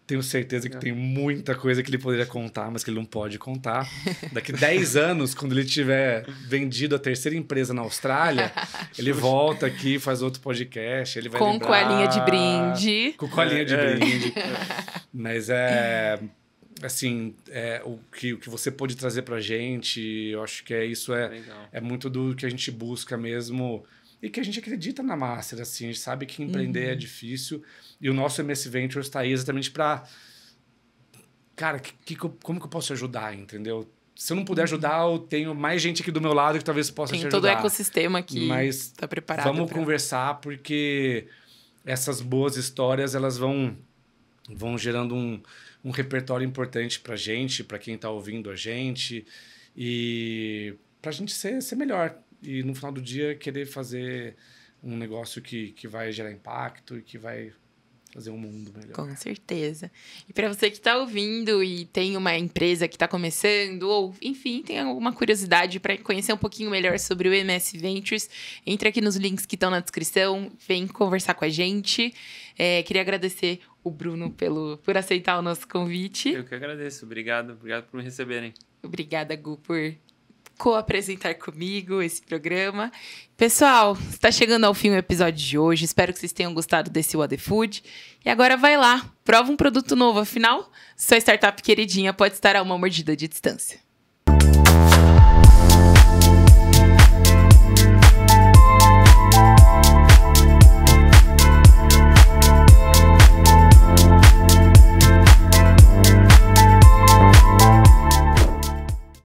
Tenho certeza que tem muita coisa que ele poderia contar, mas que ele não pode contar. Daqui 10 anos, quando ele tiver vendido a terceira empresa na Austrália, ele volta aqui, faz outro podcast, ele vai com lembrar... coelhinha de brinde. Com coelhinha de brinde. Mas assim, o que você pode trazer pra gente, eu acho que isso é muito do que a gente busca mesmo e que a gente acredita na Master, assim, a gente sabe que empreender é difícil e o nosso MS Ventures está aí exatamente para... Cara, como que eu posso te ajudar, entendeu? Se eu não puder ajudar, eu tenho mais gente aqui do meu lado que talvez possa te ajudar. Tem todo o ecossistema que está preparado. Vamos conversar, porque essas boas histórias, elas vão gerando um repertório importante pra gente, para quem está ouvindo a gente, e pra gente ser melhor. E no final do dia, querer fazer um negócio que vai gerar impacto e que vai fazer um mundo melhor. Com certeza. E para você que está ouvindo e tem uma empresa que está começando, ou enfim, tem alguma curiosidade para conhecer um pouquinho melhor sobre o MS Ventures, entre aqui nos links que estão na descrição, vem conversar com a gente. Queria agradecer o Bruno por aceitar o nosso convite. Eu que agradeço. Obrigado por me receberem. Obrigada, Gu, por co-apresentar comigo esse programa. Pessoal, está chegando ao fim o episódio de hoje. Espero que vocês tenham gostado desse What the Food. E agora vai lá, prova um produto novo. Afinal, sua startup queridinha pode estar a uma mordida de distância.